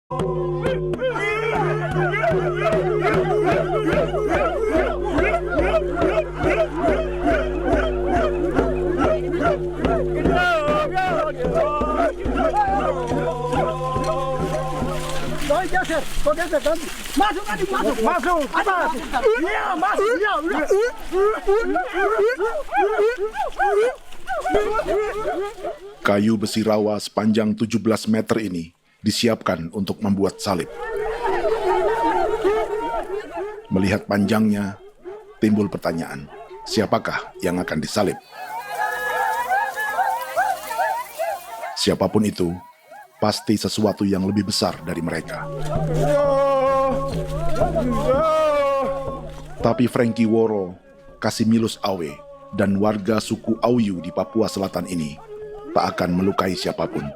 Masuk. Iya, masuk. Iya, udah. Kayu besi rawa sepanjang 17 meter ini disiapkan untuk membuat salib. Melihat panjangnya, timbul pertanyaan, siapakah yang akan disalib? Siapapun itu, pasti sesuatu yang lebih besar dari mereka. Tapi Frankie Woro, Casimilus Awe, dan warga suku Auyu di Papua Selatan ini tak akan melukai siapapun.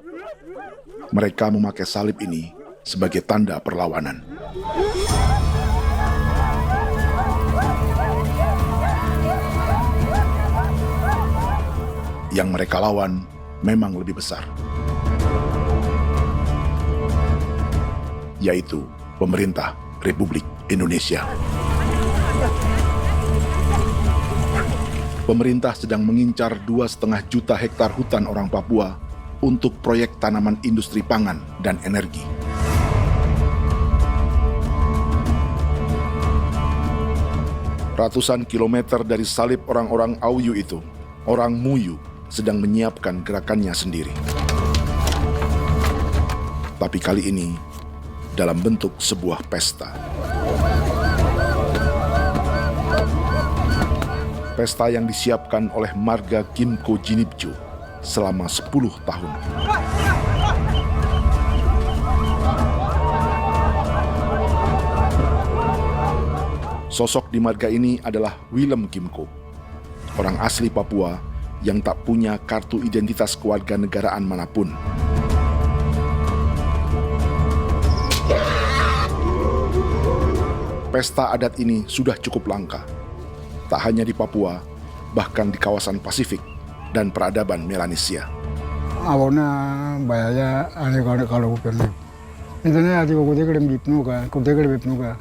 Mereka memakai salib ini sebagai tanda perlawanan. Yang mereka lawan memang lebih besar, yaitu pemerintah Republik Indonesia. Pemerintah sedang mengincar 2,5 juta hektar hutan orang Papua untuk proyek tanaman industri pangan dan energi. Ratusan kilometer dari salib orang-orang Auyu itu, orang Muyu sedang menyiapkan gerakannya sendiri. Tapi kali ini dalam bentuk sebuah pesta. Pesta yang disiapkan oleh marga Kimco Jinipjo selama 10 tahun. Sosok di marga ini adalah Willem Kimco, orang asli Papua yang tak punya kartu identitas kewarganegaraan manapun. Pesta adat ini sudah cukup langka, tak hanya di Papua, bahkan di kawasan Pasifik dan peradaban Melanesia. Awalnya bayarnya kalau pernah, itu nih hati aku dekat bipnuka,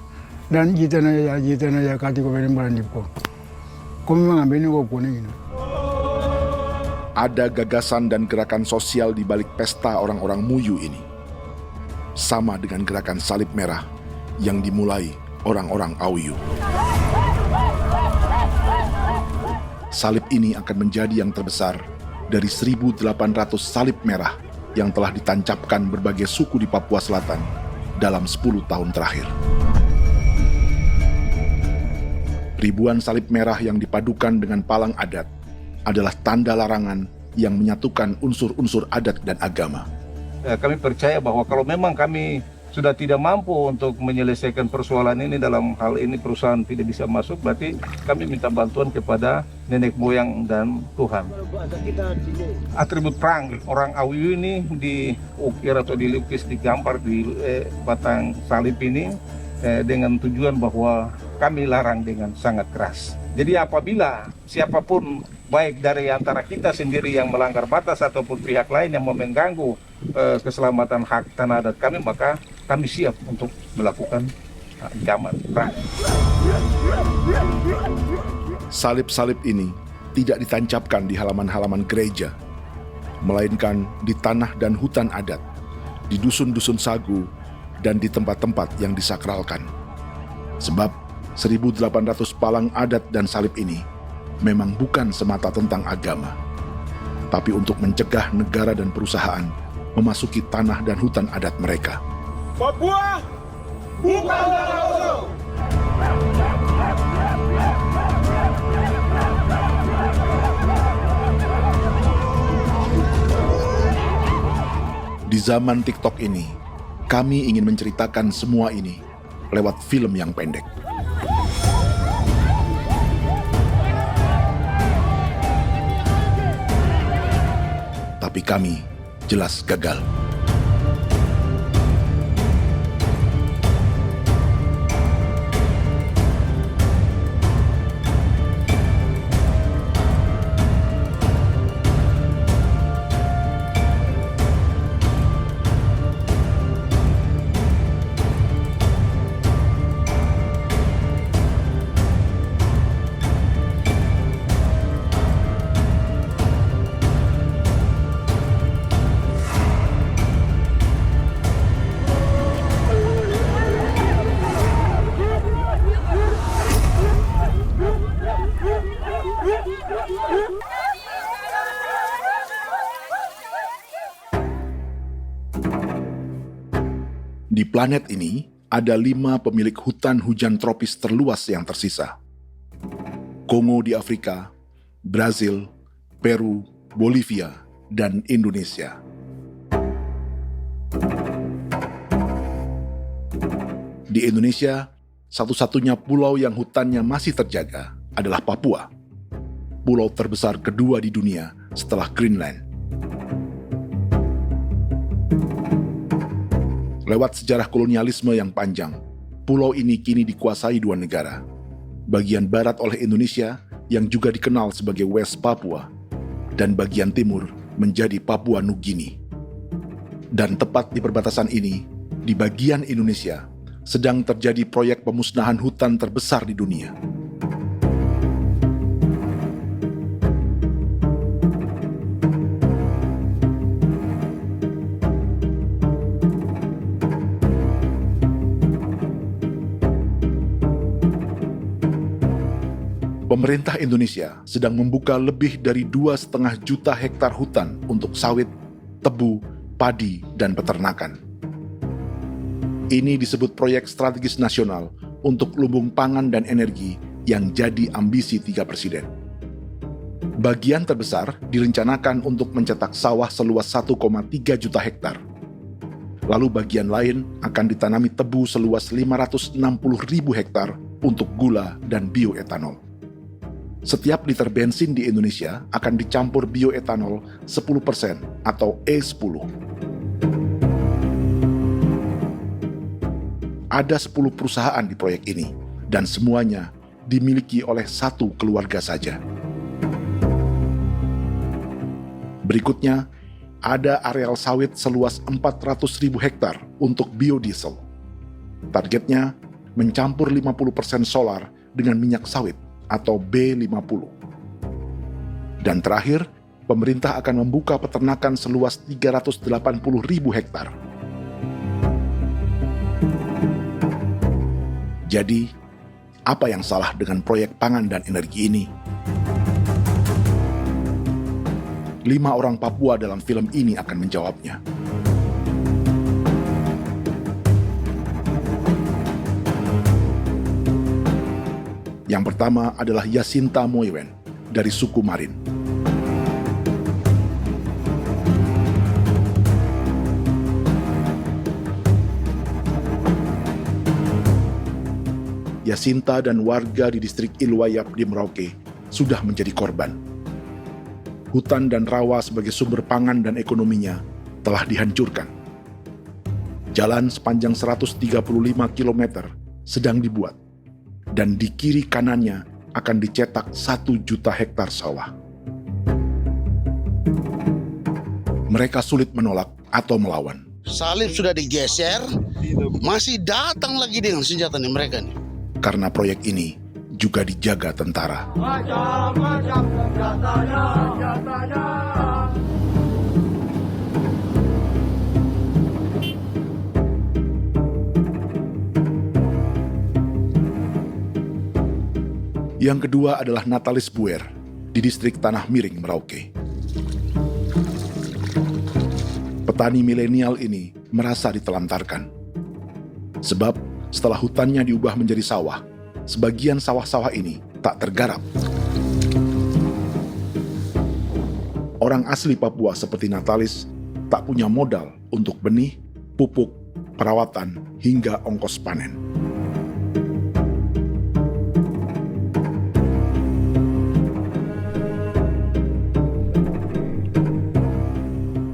dan jitanya ya kati aku pernah beranipo. Kami mengambil kau kuning. Ada gagasan dan gerakan sosial di balik pesta orang-orang Muyu ini. Sama dengan gerakan salib merah yang dimulai orang-orang Auyu. Salib ini akan menjadi yang terbesar dari 1.800 salib merah yang telah ditancapkan berbagai suku di Papua Selatan dalam 10 tahun terakhir. Ribuan salib merah yang dipadukan dengan palang adat adalah tanda larangan yang menyatukan unsur-unsur adat dan agama. Kami percaya bahwa kalau memang kami sudah tidak mampu untuk menyelesaikan persoalan ini, dalam hal ini perusahaan tidak bisa masuk, berarti kami minta bantuan kepada nenek moyang dan Tuhan. Atribut perang orang Auyu ini diukir atau dilukis, digambar di batang salib ini dengan tujuan bahwa kami larang dengan sangat keras. Jadi apabila siapapun, baik dari antara kita sendiri yang melanggar batas ataupun pihak lain yang mau mengganggu keselamatan hak tanah adat kami, maka kami siap untuk melakukan ancaman perang. Salib-salib ini tidak ditancapkan di halaman-halaman gereja, melainkan di tanah dan hutan adat, di dusun-dusun sagu, dan di tempat-tempat yang disakralkan. Sebab 1.800 palang adat dan salib ini memang bukan semata tentang agama, tapi untuk mencegah negara dan perusahaan memasuki tanah dan hutan adat mereka. Papua bukan tanah kosong. Di zaman TikTok ini, kami ingin menceritakan semua ini lewat film yang pendek. Tapi kami jelas gagal. Di planet ini, ada 5 pemilik hutan hujan tropis terluas yang tersisa. Kongo di Afrika, Brazil, Peru, Bolivia, dan Indonesia. Di Indonesia, satu-satunya pulau yang hutannya masih terjaga adalah Papua, pulau terbesar kedua di dunia setelah Greenland. Lewat sejarah kolonialisme yang panjang, pulau ini kini dikuasai 2 negara. Bagian barat oleh Indonesia yang juga dikenal sebagai West Papua, dan bagian timur menjadi Papua Nugini. Dan tepat di perbatasan ini, di bagian Indonesia, sedang terjadi proyek pemusnahan hutan terbesar di dunia. Pemerintah Indonesia sedang membuka lebih dari 2,5 juta hektar hutan untuk sawit, tebu, padi, dan peternakan. Ini disebut proyek strategis nasional untuk lumbung pangan dan energi yang jadi ambisi 3 presiden. Bagian terbesar direncanakan untuk mencetak sawah seluas 1,3 juta hektar. Lalu bagian lain akan ditanami tebu seluas 560.000 hektar untuk gula dan bioetanol. Setiap liter bensin di Indonesia akan dicampur bioetanol 10% atau E10. Ada 10 perusahaan di proyek ini, dan semuanya dimiliki oleh 1 keluarga saja. Berikutnya, ada areal sawit seluas 400.000 hektar untuk biodiesel. Targetnya mencampur 50% solar dengan minyak sawit atau B50. Dan terakhir, pemerintah akan membuka peternakan seluas 380.000 hektar. Jadi, apa yang salah dengan proyek pangan dan energi ini? 5 orang Papua dalam film ini akan menjawabnya. Yang pertama adalah Yasinta Moiwen dari suku Marin. Yasinta dan warga di distrik Ilwayap di Merauke sudah menjadi korban. Hutan dan rawa sebagai sumber pangan dan ekonominya telah dihancurkan. Jalan sepanjang 135 km sedang dibuat, dan di kiri kanannya akan dicetak 1 juta hektar sawah. Mereka sulit menolak atau melawan. Salib sudah digeser, masih datang lagi dengan senjata mereka nih. Karena proyek ini juga dijaga tentara. Macam-macam senjatanya. Yang kedua adalah Natalis Buer di distrik Tanah Miring, Merauke. Petani milenial ini merasa ditelantarkan. Sebab setelah hutannya diubah menjadi sawah, sebagian sawah-sawah ini tak tergarap. Orang asli Papua seperti Natalis tak punya modal untuk benih, pupuk, perawatan, hingga ongkos panen.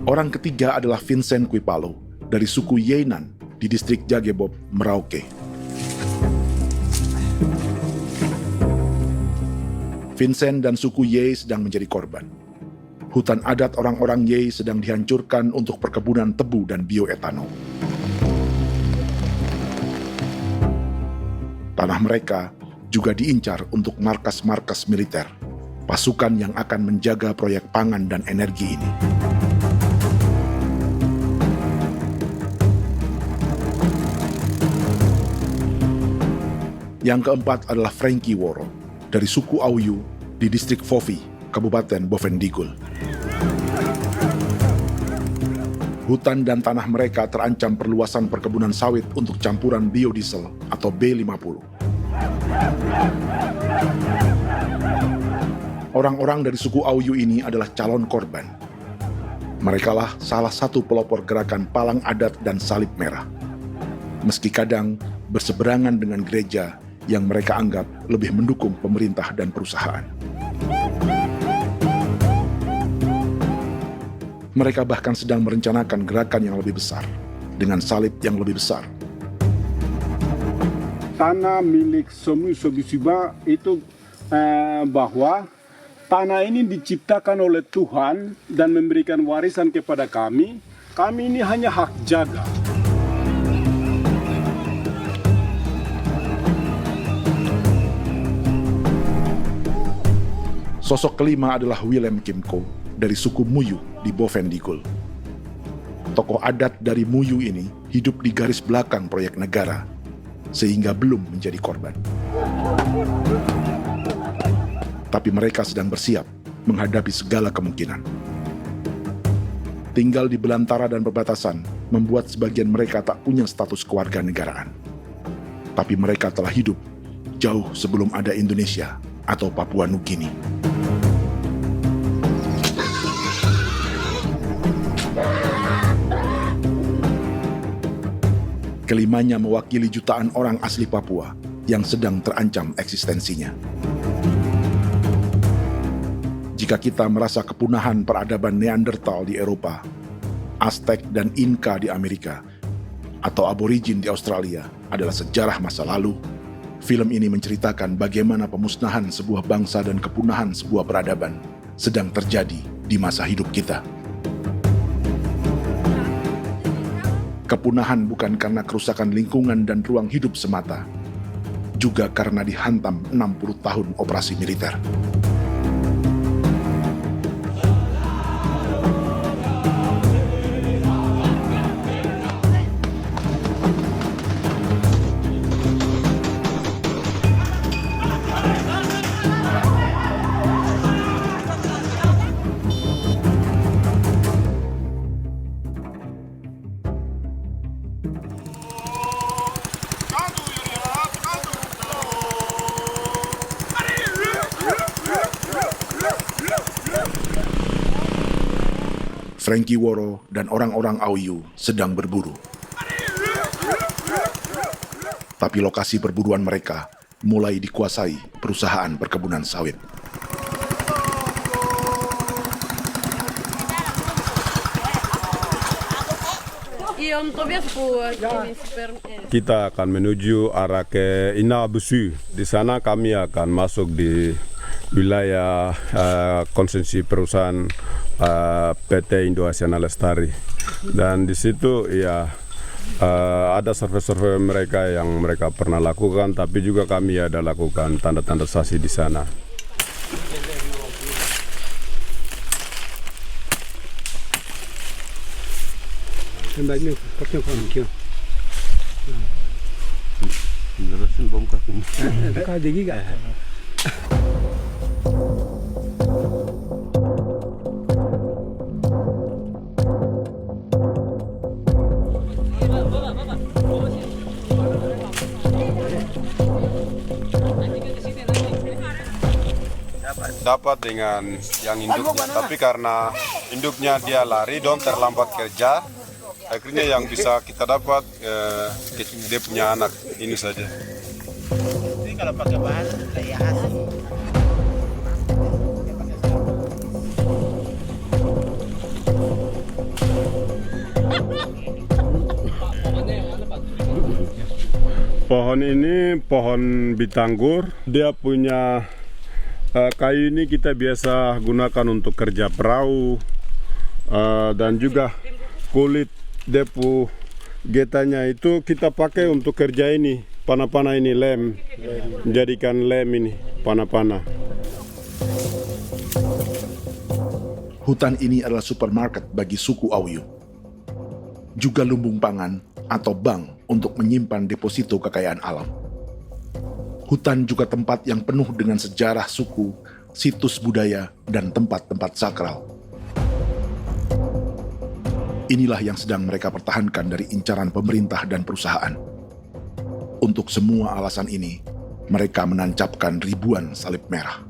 Orang ketiga adalah Vincent Kuipalo dari suku Yenan di distrik Jagebob, Merauke. Vincent dan suku Ye sedang menjadi korban. Hutan adat orang-orang Ye sedang dihancurkan untuk perkebunan tebu dan bioetanol. Tanah mereka juga diincar untuk markas-markas militer, pasukan yang akan menjaga proyek pangan dan energi ini. Yang keempat adalah Frankie Woro dari suku Auyu di distrik Fofi, Kabupaten Bovendigul. Hutan dan tanah mereka terancam perluasan perkebunan sawit untuk campuran biodiesel atau B50. Orang-orang dari suku Auyu ini adalah calon korban. Merekalah salah satu pelopor gerakan Palang Adat dan Salib Merah. Meski kadang berseberangan dengan gereja yang mereka anggap lebih mendukung pemerintah dan perusahaan. Mereka bahkan sedang merencanakan gerakan yang lebih besar, dengan salib yang lebih besar. Tanah milik Somu Sobisiba itu bahwa tanah ini diciptakan oleh Tuhan dan memberikan warisan kepada kami. Kami ini hanya hak jaga. Sosok kelima adalah Willem Kimco dari suku Muyu di Bovendigul. Tokoh adat dari Muyu ini hidup di garis belakang proyek negara, sehingga belum menjadi korban. Tapi mereka sedang bersiap menghadapi segala kemungkinan. Tinggal di belantara dan perbatasan membuat sebagian mereka tak punya status kewarganegaraan. Tapi mereka telah hidup jauh sebelum ada Indonesia atau Papua Nugini. Kelimanya mewakili jutaan orang asli Papua yang sedang terancam eksistensinya. Jika kita merasa kepunahan peradaban Neanderthal di Eropa, Aztec dan Inca di Amerika, atau aborigin di Australia adalah sejarah masa lalu, film ini menceritakan bagaimana pemusnahan sebuah bangsa dan kepunahan sebuah peradaban sedang terjadi di masa hidup kita. Kepunahan bukan karena kerusakan lingkungan dan ruang hidup semata, juga karena dihantam 60 tahun operasi militer. Frankie Woro dan orang-orang Auyu sedang berburu. Tapi lokasi perburuan mereka mulai dikuasai perusahaan perkebunan sawit. Kita akan menuju arah ke Inabusu. Di sana kami akan masuk di wilayah konsesi perusahaan PT Indo Asiana Lestari, dan di situ ya ada survei-survei mereka yang mereka pernah lakukan, tapi juga kami ada lakukan tanda-tanda sasi di sana. Dapat dengan yang induknya, tapi karena induknya dia lari dan terlambat kerja, akhirnya yang bisa kita dapat dia punya anak ini saja. Jadi kalau pakai bahan kayak hasil. Pohon ini pohon bitanggur, dia punya kayu ini kita biasa gunakan untuk kerja perahu, dan juga kulit depu getanya itu kita pakai untuk kerja ini, panah-panah ini lem, jadikan lem ini, panah-panah. Hutan ini adalah supermarket bagi suku Auyu. Juga lumbung pangan atau bank untuk menyimpan deposito kekayaan alam. Hutan juga tempat yang penuh dengan sejarah suku, situs budaya, dan tempat-tempat sakral. Inilah yang sedang mereka pertahankan dari incaran pemerintah dan perusahaan. Untuk semua alasan ini, mereka menancapkan ribuan salib merah.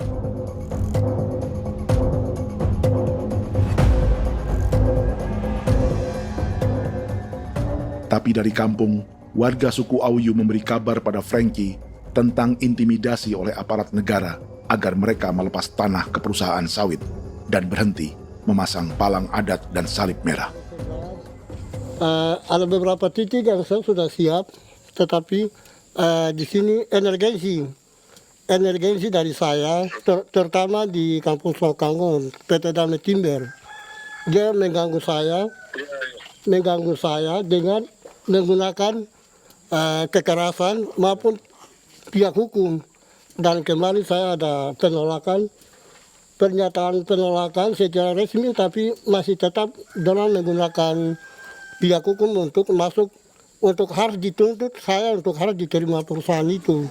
Tapi dari kampung, warga suku Auyu memberi kabar pada Frankie tentang intimidasi oleh aparat negara agar mereka melepas tanah ke perusahaan sawit dan berhenti memasang palang adat dan salib merah. Ada beberapa titik yang saya sudah siap, tetapi di sini emergensi dari saya, terutama di Kampung Sokangon, PT Damai Timber. Dia mengganggu saya dengan menggunakan kekerasan maupun pihak hukum. Dan kemarin saya ada pernyataan penolakan secara resmi, tapi masih tetap dengan menggunakan pihak hukum untuk masuk, untuk harus dituntut saya untuk harus diterima perusahaan itu.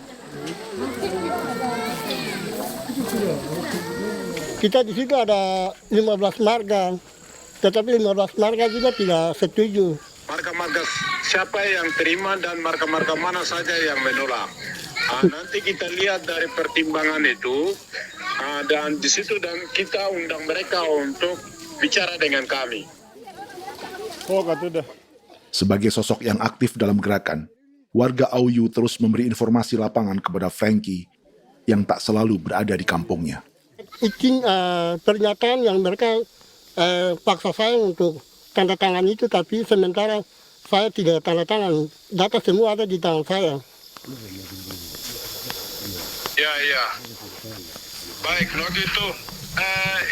Kita di situ ada 15 marga, tetapi 15 marga juga tidak setuju. Marga-marga siapa yang terima dan marga-marga mana saja yang menolak. Nanti kita lihat dari pertimbangan itu, dan di situ dan kita undang mereka untuk bicara dengan kami. Sebagai sosok yang aktif dalam gerakan, warga Auyu terus memberi informasi lapangan kepada Frankie yang tak selalu berada di kampungnya. Izin pernyataan yang mereka paksa saya untuk tanda tangan itu, tapi sementara saya tidak tanda tangan. Data semua ada di tangan saya. Ya. Baik, kalau gitu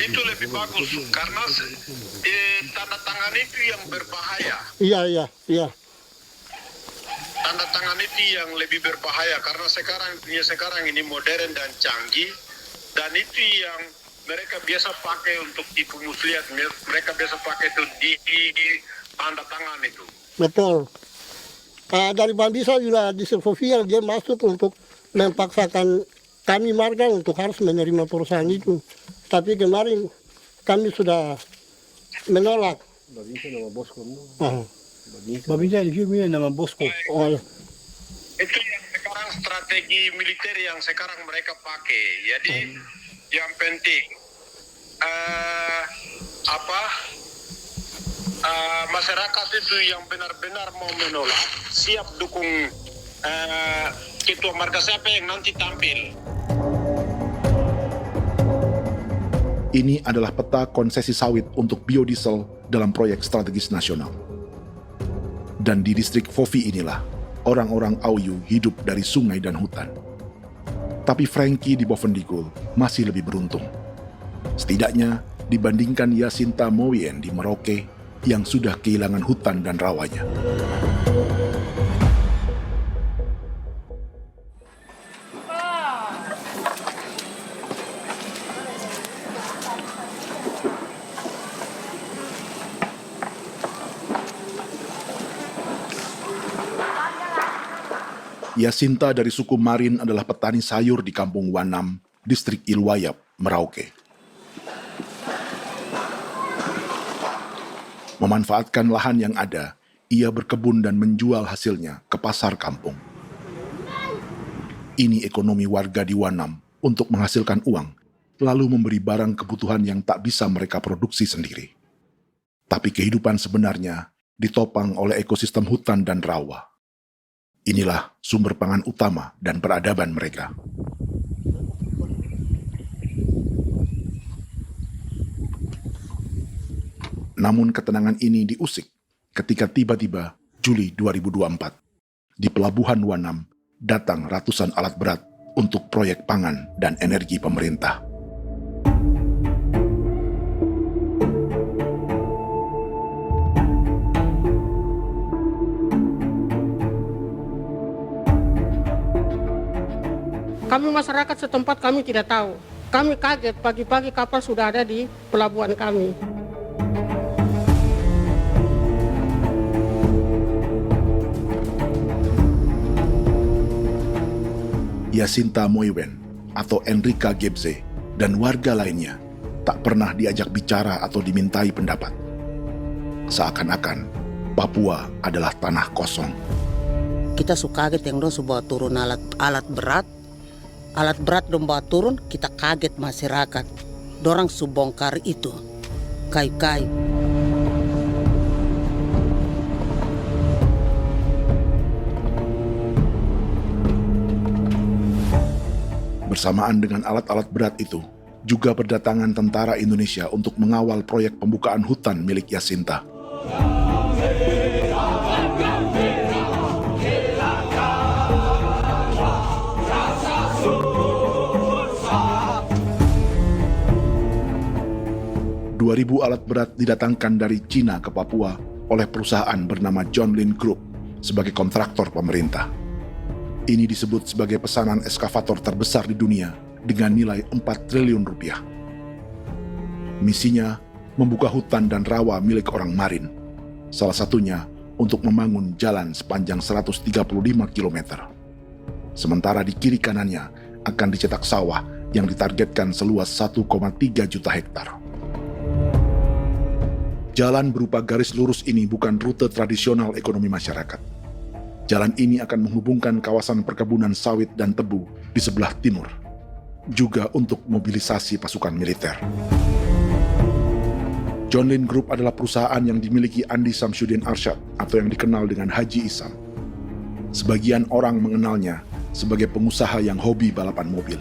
itu lebih bagus karena tanda tangan itu yang berbahaya. Iya. Tanda tangan itu yang lebih berbahaya karena sekarang ini modern dan canggih, dan itu yang mereka biasa pakai untuk tipu muslihat. Mereka biasa pakai itu di tanda tangan itu. Betul. Dari Bambisa juga di Sofia dia masuk untuk memaksakan kami marga untuk harus menerima perusahaan itu. Tapi kemarin kami sudah menolak. Babinsa nama bosku. Oh, ya. Itu yang sekarang strategi militer yang sekarang mereka pakai. Jadi yang penting masyarakat itu yang benar-benar mau menolak siap dukung ketua marga siapa yang nanti tampil. Ini adalah peta konsesi sawit untuk biodiesel dalam proyek strategis nasional. Dan di distrik Fofi inilah, orang-orang Auyu hidup dari sungai dan hutan. Tapi Frankie di Bovendigul masih lebih beruntung. Setidaknya dibandingkan Yasinta Moyen di Merauke yang sudah kehilangan hutan dan rawanya. Yasinta dari suku Marin adalah petani sayur di Kampung Wanam, distrik Ilwayap, Merauke. Memanfaatkan lahan yang ada, ia berkebun dan menjual hasilnya ke pasar kampung. Ini ekonomi warga di Wanam untuk menghasilkan uang, lalu memberi barang kebutuhan yang tak bisa mereka produksi sendiri. Tapi kehidupan sebenarnya ditopang oleh ekosistem hutan dan rawa. Inilah sumber pangan utama dan peradaban mereka. Namun ketenangan ini diusik ketika tiba-tiba Juli 2024, di Pelabuhan Wanam datang ratusan alat berat untuk proyek pangan dan energi pemerintah. Kami masyarakat setempat kami tidak tahu. Kami kaget pagi-pagi kapal sudah ada di pelabuhan kami. Yasinta Moywen atau Enrika Gebze dan warga lainnya tak pernah diajak bicara atau dimintai pendapat. Seakan-akan Papua adalah tanah kosong. Kita suka kaget yang dong bawa turun alat berat dong bawa turun, kita kaget masyarakat. Dorang subongkar itu kayu-kayu. Bersamaan dengan alat-alat berat itu, juga berdatangan tentara Indonesia untuk mengawal proyek pembukaan hutan milik Jacinta. Ribu alat berat didatangkan dari Cina ke Papua oleh perusahaan bernama John Lin Group sebagai kontraktor pemerintah. Ini disebut sebagai pesanan eskavator terbesar di dunia dengan nilai 4 triliun rupiah. Misinya membuka hutan dan rawa milik orang Marin, salah satunya untuk membangun jalan sepanjang 135 km. Sementara di kiri kanannya akan dicetak sawah yang ditargetkan seluas 1,3 juta hektar. Jalan berupa garis lurus ini bukan rute tradisional ekonomi masyarakat. Jalan ini akan menghubungkan kawasan perkebunan sawit dan tebu di sebelah timur, juga untuk mobilisasi pasukan militer. John Lin Group adalah perusahaan yang dimiliki Andi Samsudin Arsyad atau yang dikenal dengan Haji Isam. Sebagian orang mengenalnya sebagai pengusaha yang hobi balapan mobil.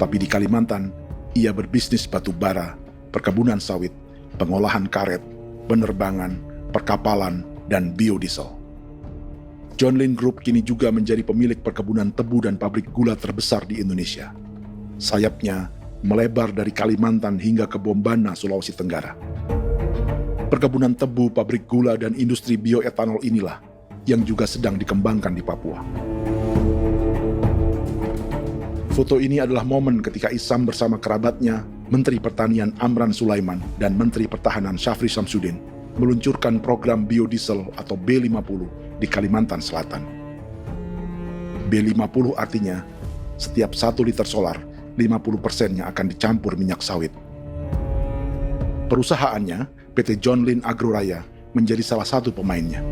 Tapi di Kalimantan, ia berbisnis batu bara, perkebunan sawit, pengolahan karet, penerbangan, perkapalan, dan biodiesel. John Lin Group kini juga menjadi pemilik perkebunan tebu dan pabrik gula terbesar di Indonesia. Sayapnya melebar dari Kalimantan hingga ke Bombana, Sulawesi Tenggara. Perkebunan tebu, pabrik gula, dan industri bioetanol inilah yang juga sedang dikembangkan di Papua. Foto ini adalah momen ketika Isam bersama kerabatnya, Menteri Pertanian Amran Sulaiman dan Menteri Pertahanan Syafri Samsudin meluncurkan program biodiesel atau B50 di Kalimantan Selatan. B50 artinya setiap 1 liter solar, 50%-nya akan dicampur minyak sawit. Perusahaannya, PT John Lin Agroraya, menjadi salah satu pemainnya.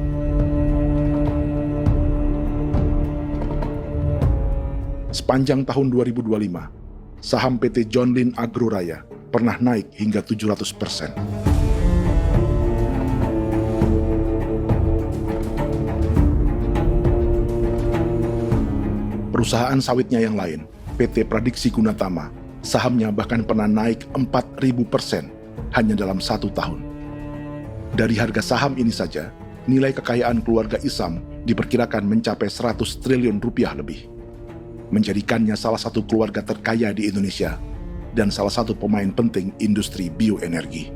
Sepanjang tahun 2025, saham PT John Lin Agroraya pernah naik hingga 700%. Perusahaan sawitnya yang lain, PT Pradiksi Gunatama, sahamnya bahkan pernah naik 4.000% hanya dalam 1 tahun. Dari harga saham ini saja, nilai kekayaan keluarga Isam diperkirakan mencapai 100 triliun rupiah lebih, menjadikannya salah satu keluarga terkaya di Indonesia dan salah satu pemain penting industri bioenergi.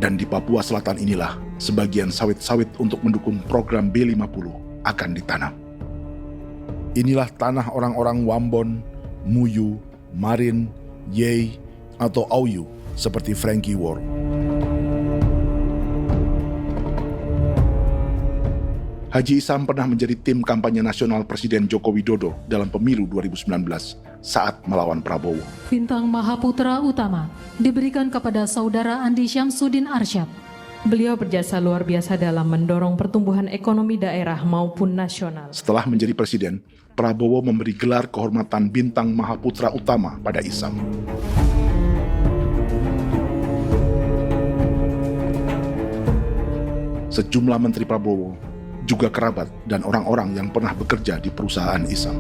Dan di Papua Selatan inilah sebagian sawit-sawit untuk mendukung program B50 akan ditanam. Inilah tanah orang-orang Wambon, Muyu, Marin, Yei, atau Auyu seperti Frankie Wor. Haji Isam pernah menjadi tim kampanye nasional Presiden Joko Widodo dalam pemilu 2019 saat melawan Prabowo. Bintang Mahaputra Utama diberikan kepada Saudara Andi Syamsuddin Arsyad. Beliau berjasa luar biasa dalam mendorong pertumbuhan ekonomi daerah maupun nasional. Setelah menjadi presiden, Prabowo memberi gelar kehormatan Bintang Mahaputra Utama pada Isam. Sejumlah menteri Prabowo, juga kerabat dan orang-orang yang pernah bekerja di perusahaan Isam.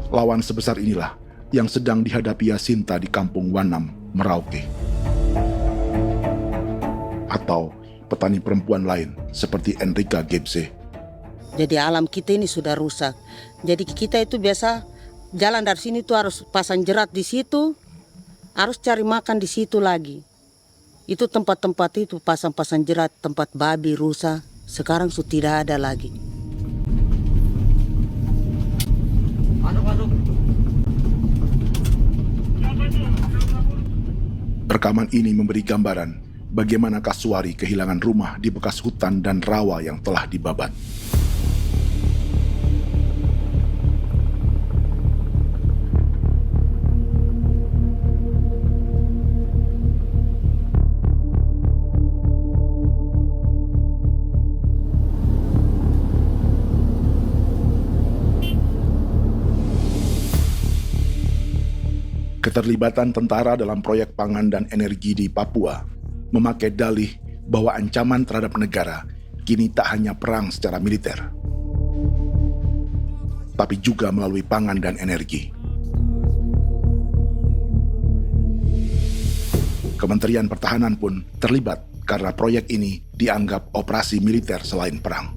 Lawan sebesar inilah yang sedang dihadapi Jacinta di kampung Wanam, Merauke. Atau petani perempuan lain seperti Enrika Gebze. Jadi alam kita ini sudah rusak. Jadi kita itu biasa jalan dari sini tuh harus pasang jerat di situ, harus cari makan di situ lagi. Itu tempat-tempat itu pasang-pasang jerat, tempat babi, rusa, sekarang sudah tidak ada lagi. Rekaman ini memberi gambaran bagaimana Kasuari kehilangan rumah di bekas hutan dan rawa yang telah dibabat. Keterlibatan tentara dalam proyek pangan dan energi di Papua memakai dalih bahwa ancaman terhadap negara kini tak hanya perang secara militer, tapi juga melalui pangan dan energi. Kementerian Pertahanan pun terlibat karena proyek ini dianggap operasi militer selain perang.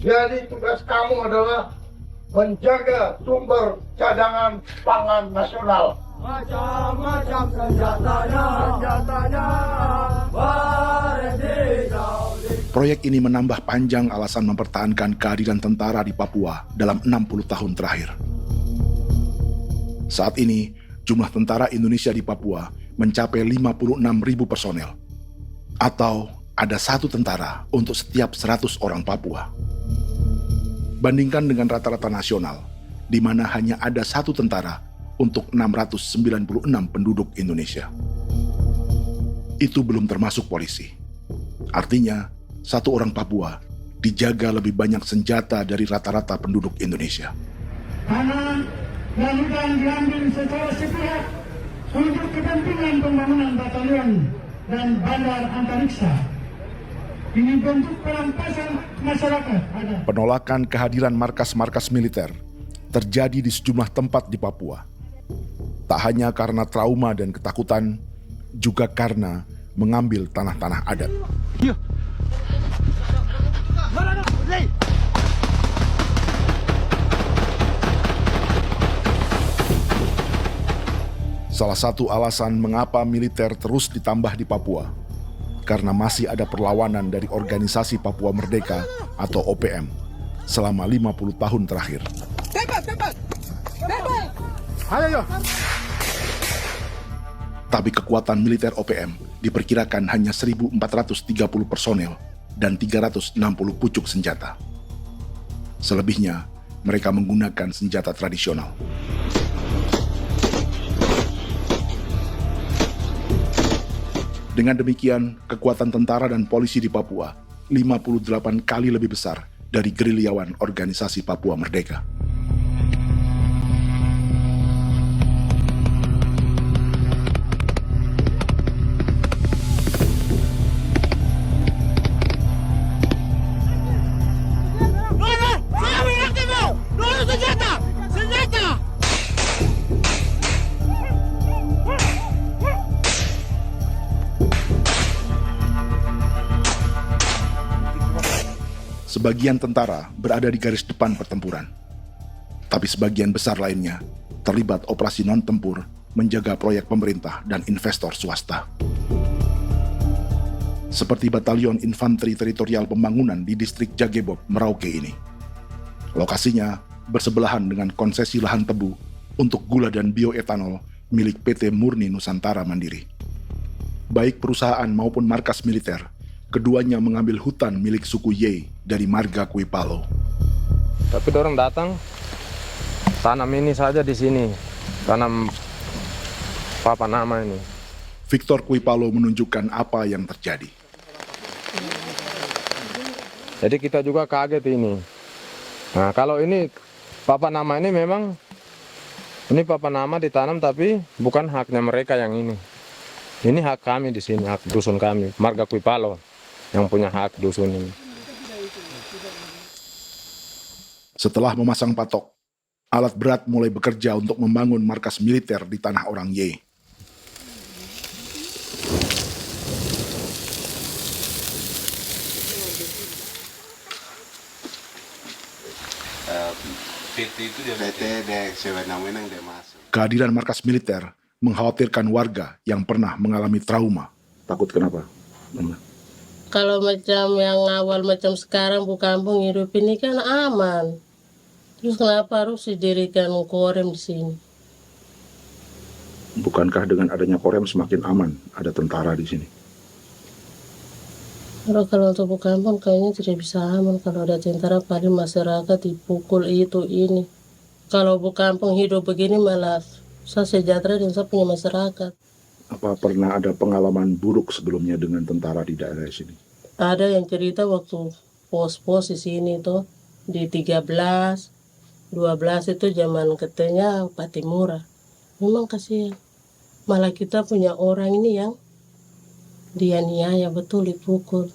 Jadi tugas kamu adalah menjaga sumber cadangan pangan nasional. Macam-macam senjatanya, Proyek ini menambah panjang alasan mempertahankan kehadiran tentara di Papua dalam 60 tahun terakhir. Saat ini, jumlah tentara Indonesia di Papua mencapai 56.000 personel, atau ada 1 tentara untuk setiap 100 orang Papua. Bandingkan dengan rata-rata nasional, di mana hanya ada 1 tentara untuk 696 penduduk Indonesia. Itu belum termasuk polisi. Artinya, 1 orang Papua dijaga lebih banyak senjata dari rata-rata penduduk Indonesia. Tanah dan hutan diambil secara sepihak untuk kepentingan pembangunan batalion dan bandar antariksa. Ini bentuk perampasan masyarakat. Penolakan kehadiran markas-markas militer terjadi di sejumlah tempat di Papua. Tak hanya karena trauma dan ketakutan, juga karena mengambil tanah-tanah adat. Salah satu alasan mengapa militer terus ditambah di Papua, karena masih ada perlawanan dari Organisasi Papua Merdeka atau OPM selama 50 tahun terakhir. Tapi kekuatan militer OPM diperkirakan hanya 1.430 personel dan 360 pucuk senjata. Selebihnya, mereka menggunakan senjata tradisional. Dengan demikian, kekuatan tentara dan polisi di Papua 58 kali lebih besar dari gerilyawan Organisasi Papua Merdeka. Sebagian tentara berada di garis depan pertempuran, tapi sebagian besar lainnya terlibat operasi non-tempur menjaga proyek pemerintah dan investor swasta. Seperti Batalion Infanteri Teritorial Pembangunan di distrik Jagebob, Merauke ini. Lokasinya bersebelahan dengan konsesi lahan tebu untuk gula dan bioetanol milik PT Murni Nusantara Mandiri. Baik perusahaan maupun markas militer, keduanya mengambil hutan milik suku Ye dari marga Kuipalo. Tapi orang datang tanam ini saja di sini, tanam Papa Nama ini. Victor Kuipalo menunjukkan apa yang terjadi. Jadi kita juga kaget ini. Nah, kalau ini Papa Nama ini memang ini Papa Nama ditanam tapi bukan haknya mereka yang ini. Ini hak kami di sini, hak dusun kami, marga Kuipalo yang punya hak dusun ini. Setelah memasang patok, alat berat mulai bekerja untuk membangun markas militer di tanah orang Ye. Kehadiran markas militer mengkhawatirkan warga yang pernah mengalami trauma. Takut kenapa? Kalau macam yang awal macam sekarang bu kampung hidup ini kan aman. Terus kenapa harus didirikan korem di sini? Bukankah dengan adanya Korem semakin aman ada tentara di sini? Kalau untuk kampung kayaknya tidak bisa aman kalau ada tentara, paling masyarakat dipukul itu ini. Kalau kampung hidup begini malah saya sejahtera dan saya punya masyarakat. Apa pernah ada pengalaman buruk sebelumnya dengan tentara di daerah sini? Ada yang cerita waktu pos-pos di sini tuh di 13, 12 itu zaman katanya Patimura. Memang kasihan. Malah kita punya orang ini yang dianiaya betul, dipukul.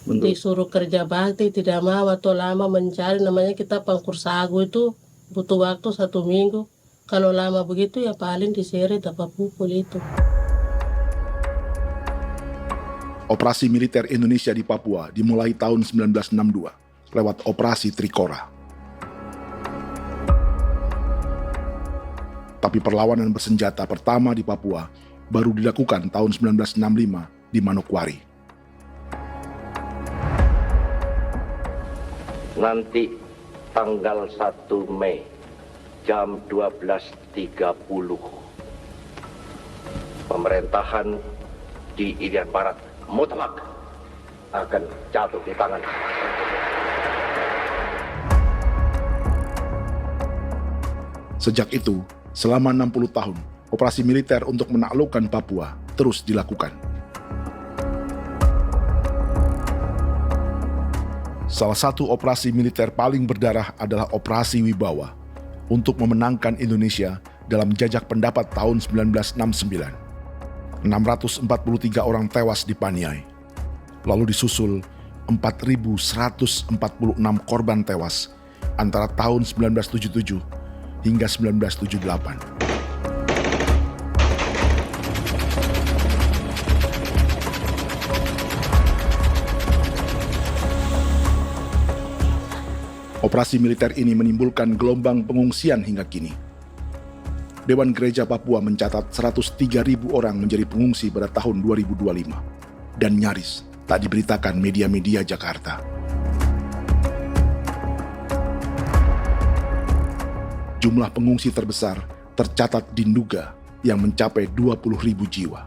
Disuruh kerja bakti tidak mau atau lama mencari, namanya kita pangkur sagu itu butuh waktu 1 minggu. Kalau lama begitu ya paling diseret apa pukul itu. Operasi militer Indonesia di Papua dimulai tahun 1962 lewat Operasi Trikora. Tapi perlawanan bersenjata pertama di Papua baru dilakukan tahun 1965 di Manokwari. Nanti tanggal 1 Mei jam 12.30 pemerintahan di Irian Barat mutlak akan jatuh di tangan. Sejak itu, selama 60 tahun, operasi militer untuk menaklukkan Papua terus dilakukan. Salah satu operasi militer paling berdarah adalah Operasi Wibawa untuk memenangkan Indonesia dalam jajak pendapat tahun 1969. 643 orang tewas di Paniai. Lalu disusul 4.146 korban tewas antara tahun 1977 hingga 1978. Operasi militer ini menimbulkan gelombang pengungsian hingga kini. Dewan Gereja Papua mencatat 103.000 orang menjadi pengungsi pada tahun 2025 dan nyaris tak diberitakan media-media Jakarta. Jumlah pengungsi terbesar tercatat di Nduga yang mencapai 20.000 jiwa.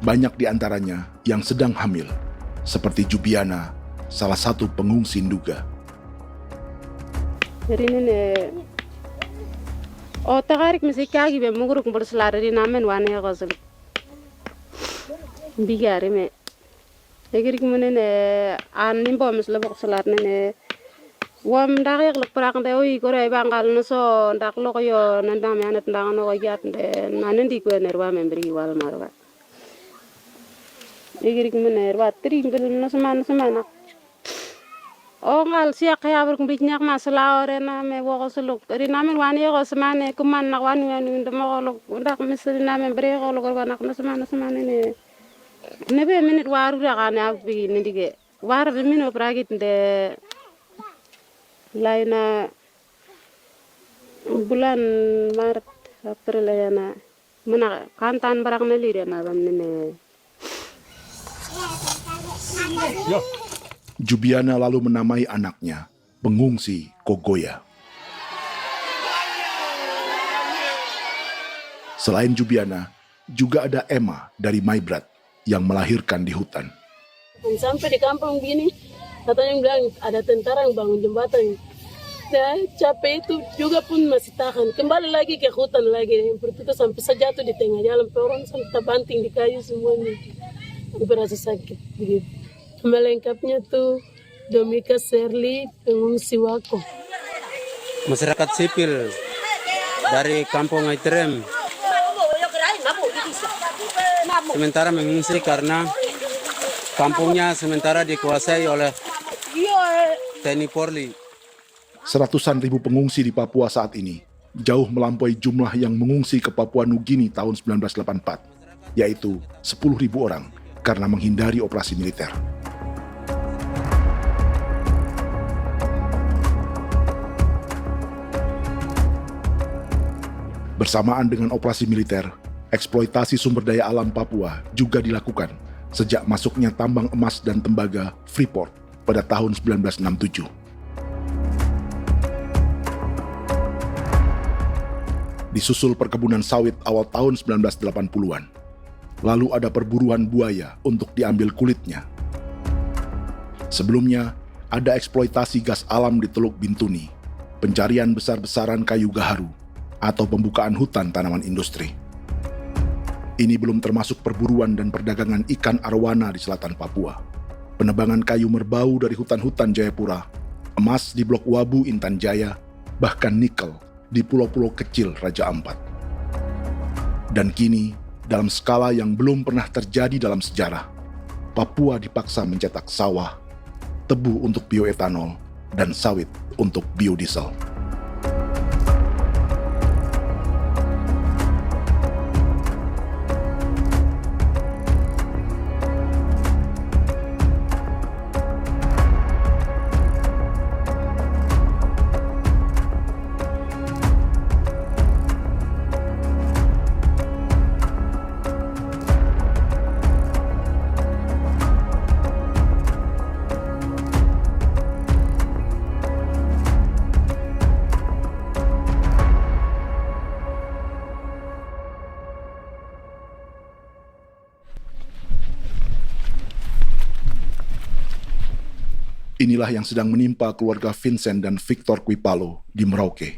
Banyak di antaranya yang sedang hamil, seperti Jubiana, salah satu pengungsi Nduga. O tagarik misikagi be muguruk berselari di namen wane gosel bigari me egirik menene an nimbo misle berselar nene wam dagek lek prak de oyi kore bangal no so ndak loko yo nanda me anet ndang no gat de nanen di ko nerwa membri wal marwa egirik menene wa tri ngel no semana o ngal siya kaya berkumpit nyak masalah orena me wo suluk rina men wani ko semane kuman nak wani ndemo ko ndak misalina men bre ko ko nak no semane ne be minute waru ra kana bi ni dige war be mino pragit de laina bulan Maret April yana mana kantan barang ne lire na bam ne Jubiana lalu menamai anaknya Pengungsi Kogoya. Selain Jubiana, juga ada Emma dari Maibrat yang melahirkan di hutan. Sampai di kampung gini, katanya bilang ada tentara yang bangun jembatan. Saya capek itu juga pun masih tahan. Kembali lagi ke hutan lagi. Itu sampai saya jatuh di tengah jalan. Orang sampai terbanting di kayu semuanya. Berasa sakit begitu. Melengkapnya tuh Domika Serli, pengungsi Wako. Masyarakat sipil dari kampung Aitrem sementara mengungsi karena kampungnya sementara dikuasai oleh TNI Polri. Seratusan ribu pengungsi di Papua saat ini jauh melampaui jumlah yang mengungsi ke Papua Nugini tahun 1984, yaitu 10.000 orang karena menghindari operasi militer. Bersamaan dengan operasi militer, eksploitasi sumber daya alam Papua juga dilakukan sejak masuknya tambang emas dan tembaga Freeport pada tahun 1967. Disusul perkebunan sawit awal tahun 1980-an. Lalu ada perburuan buaya untuk diambil kulitnya. Sebelumnya, ada eksploitasi gas alam di Teluk Bintuni, pencarian besar-besaran kayu gaharu, atau pembukaan hutan tanaman industri. Ini belum termasuk perburuan dan perdagangan ikan arwana di selatan Papua, penebangan kayu merbau dari hutan-hutan Jayapura, emas di Blok Wabu Intan Jaya, bahkan nikel di pulau-pulau kecil Raja Ampat. Dan kini, dalam skala yang belum pernah terjadi dalam sejarah, Papua dipaksa mencetak sawah, tebu untuk bioetanol, dan sawit untuk biodiesel. Inilah yang sedang menimpa keluarga Vincent dan Victor Kuipalo di Merauke.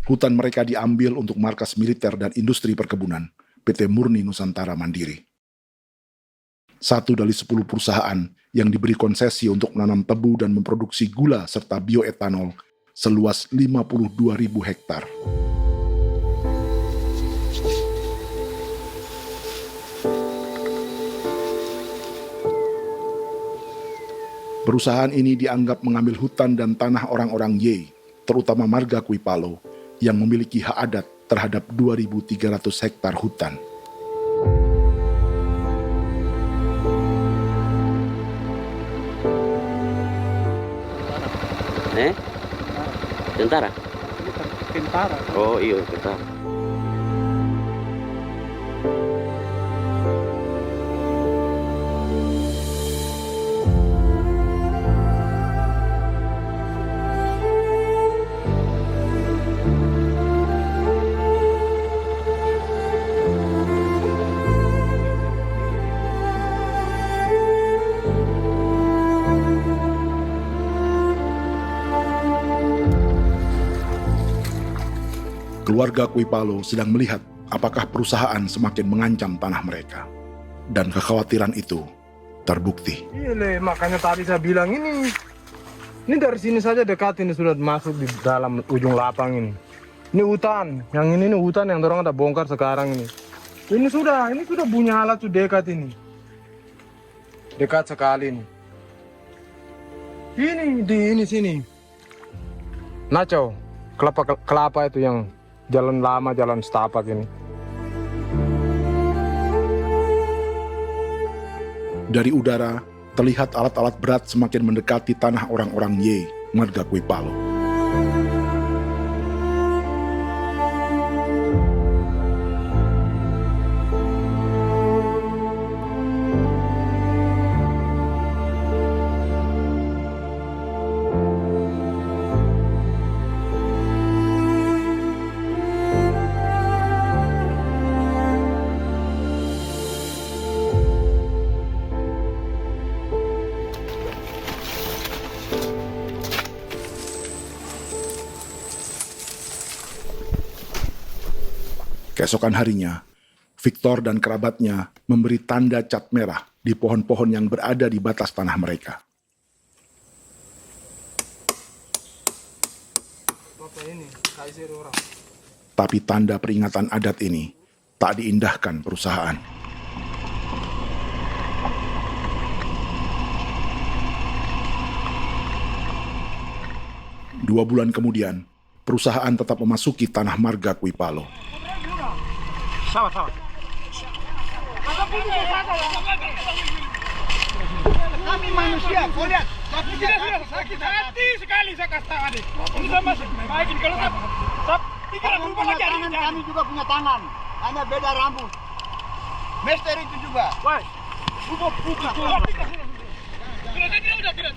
Hutan mereka diambil untuk markas militer dan industri perkebunan, PT Murni Nusantara Mandiri. 1 dari 10 perusahaan yang diberi konsesi untuk menanam tebu dan memproduksi gula serta bioetanol seluas 52.000 hektar. Perusahaan ini dianggap mengambil hutan dan tanah orang-orang Ye, terutama marga Kuipalo, yang memiliki hak adat terhadap 2.300 hektar hutan. Tentara? Tentara. Oh iya, tentara. Keluarga Kuipalo sedang melihat apakah perusahaan semakin mengancam tanah mereka. Dan kekhawatiran itu terbukti. Iya, makanya tadi saya bilang ini dari sini saja dekat ini sudah masuk di dalam ujung lapang ini. Ini hutan, yang ini hutan yang dorong ada bongkar sekarang ini. Ini sudah punya alat sudah dekat ini. Dekat sekali ini. Ini di sini. Nacau, kelapa itu yang jalan lama, jalan setapak ini. Dari udara, terlihat alat-alat berat semakin mendekati tanah orang-orang Ye, marga Kuipalo. Keesokan harinya, Victor dan kerabatnya memberi tanda cat merah di pohon-pohon yang berada di batas tanah mereka. Tapi tanda peringatan adat ini tak diindahkan perusahaan. Dua bulan kemudian, perusahaan tetap memasuki tanah marga Kuipalo. Sama-sama. Kami manusia, kau lihat. Tapi kita sudah sakit hati sekali saya kasih tahu adik. Sudah masuk. Baik ini kalau pikiran berubah lagi hari ini. Kami juga punya tangan, hanya beda rambut. Mister itu juga. Wah, buka. Tidak.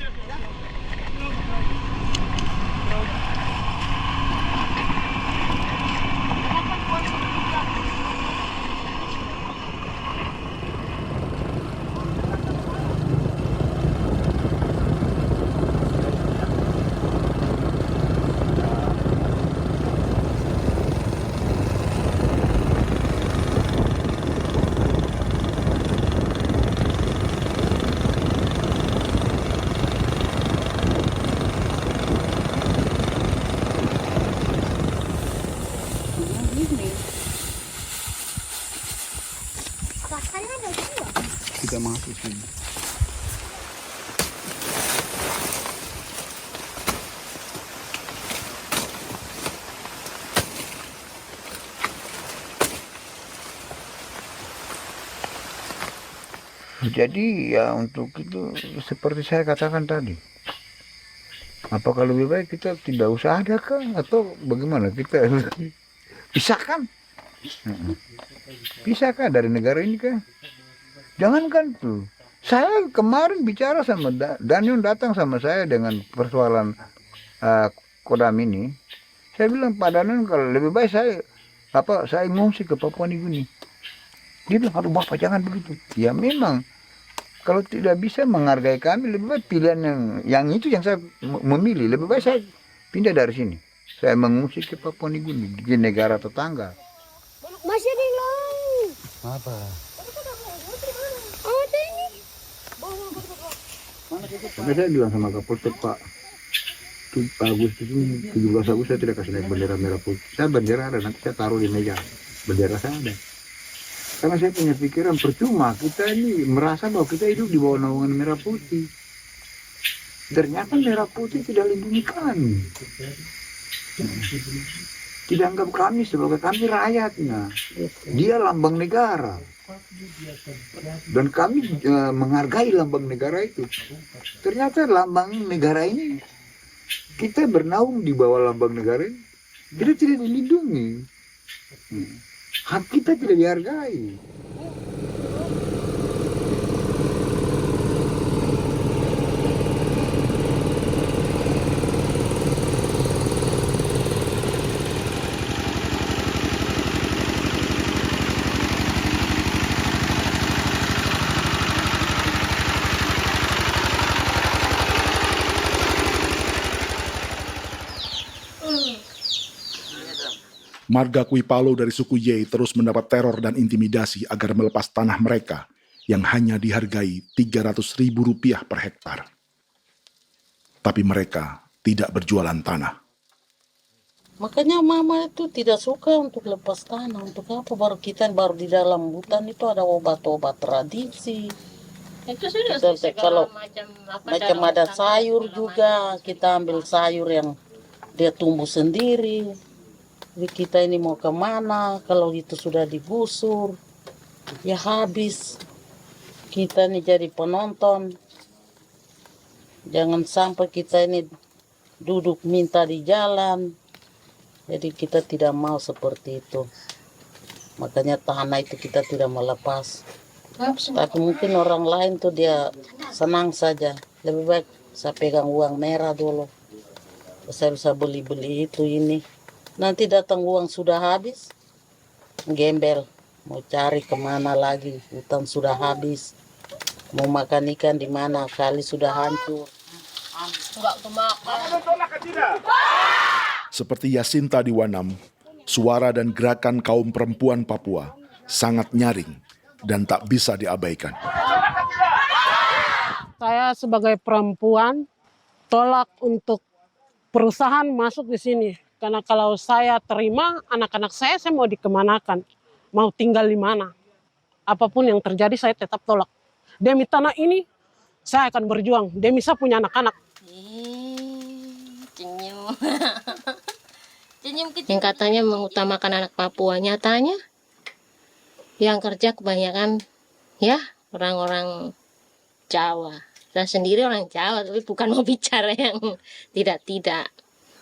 bisa masuk sini. Jadi ya untuk itu seperti saya katakan tadi, apakah lebih baik kita tidak usah ada kah atau bagaimana, kita pisahkan, pisahkah dari negara ini kah? Jangankan tuh, saya kemarin bicara sama Daniel, datang sama saya dengan persoalan Kodam ini, saya bilang Pak Daniel kalau lebih baik saya ngungsi ke Papua Nugini. Dia bilang, aduh Bapak jangan begitu. Ya memang, kalau tidak bisa menghargai kami, lebih baik pilihan yang itu yang saya memilih. Lebih baik saya pindah dari sini. Saya mengungsi ke Papua Nugini, di negara tetangga. Masih di long. Apa? Oh, ini. Karena saya bilang sama Kapolsek Pak, Agustus ini, 17 Agustus saya tidak kasih naik bendera merah putih. Saya bendera ada, nanti saya taruh di meja. Bendera saya ada. Karena saya punya pikiran percuma kita ini merasa bahwa kita hidup di bawah naungan merah putih. Ternyata merah putih tidak lindungi kami. Tidak anggap kami sebagai kami rakyatnya. Dia lambang negara. Dan kami menghargai lambang negara itu. Ternyata lambang negara ini, kita bernaung di bawah lambang negara ini, kita tidak dilindungi. Hak kita tidak dihargai. Marga Kuipalo dari suku Ye terus mendapat teror dan intimidasi agar melepas tanah mereka yang hanya dihargai Rp300.000 per hektar. Tapi mereka tidak berjualan tanah. Makanya mama itu tidak suka untuk lepas tanah. Untuk apa? Baru di dalam hutan itu ada obat-obat tradisi. Itu sudah Kalau macam ada sayur juga, kita ambil sayur yang dia tumbuh sendiri. Jadi kita ini mau kemana, kalau itu sudah digusur, ya habis. Kita ini jadi penonton. Jangan sampai kita ini duduk minta di jalan. Jadi kita tidak mau seperti itu. Makanya tanah itu kita tidak melepas. Tapi mungkin orang lain tuh dia senang saja. Lebih baik saya pegang uang merah dulu. Saya bisa beli-beli itu ini. Nanti datang uang sudah habis, gembel, mau cari kemana lagi, hutan sudah habis, mau makan ikan di mana, kali sudah hancur. Seperti Yasinta di Wanam, suara dan gerakan kaum perempuan Papua sangat nyaring dan tak bisa diabaikan. Saya sebagai perempuan tolak untuk perusahaan masuk di sini. Karena kalau saya terima anak-anak saya mau dikemanakan, mau tinggal di mana. Apapun yang terjadi saya tetap tolak. Demi tanah ini saya akan berjuang, demi saya punya anak-anak. Yang katanya mengutamakan anak Papua, nyatanya yang kerja kebanyakan ya orang-orang Jawa. Saya sendiri orang Jawa, tapi bukan mau bicara yang tidak-tidak.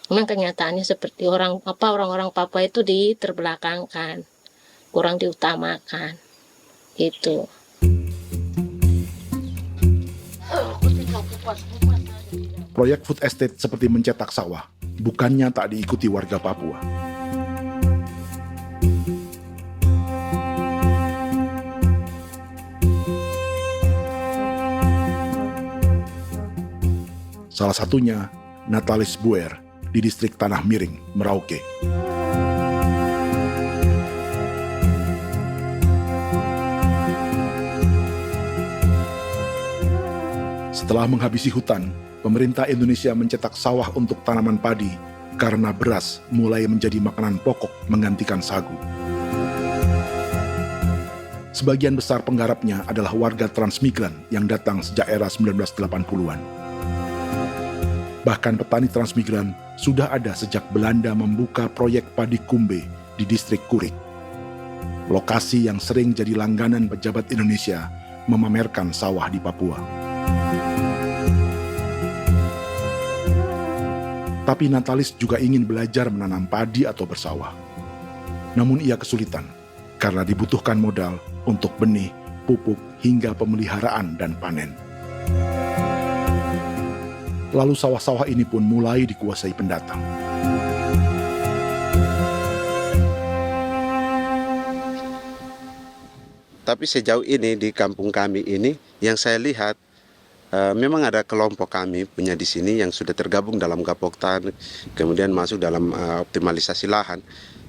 Memang kenyataannya seperti orang-orang Papua itu diterbelakangkan, kurang diutamakan, gitu. Proyek food estate seperti mencetak sawah, bukannya tak diikuti warga Papua. Salah satunya Natalis Buer di distrik Tanah Miring, Merauke. Setelah menghabisi hutan, pemerintah Indonesia mencetak sawah untuk tanaman padi karena beras mulai menjadi makanan pokok menggantikan sagu. Sebagian besar penggarapnya adalah warga transmigran yang datang sejak era 1980-an. Bahkan petani transmigran sudah ada sejak Belanda membuka proyek padi kumbe di distrik Kurik. Lokasi yang sering jadi langganan pejabat Indonesia memamerkan sawah di Papua. Tapi Natalis juga ingin belajar menanam padi atau bersawah. Namun ia kesulitan karena dibutuhkan modal untuk benih, pupuk, hingga pemeliharaan dan panen. Lalu sawah-sawah ini pun mulai dikuasai pendatang. Tapi sejauh ini di kampung kami ini yang saya lihat memang ada kelompok kami punya di sini yang sudah tergabung dalam Gapoktan, kemudian masuk dalam optimalisasi lahan.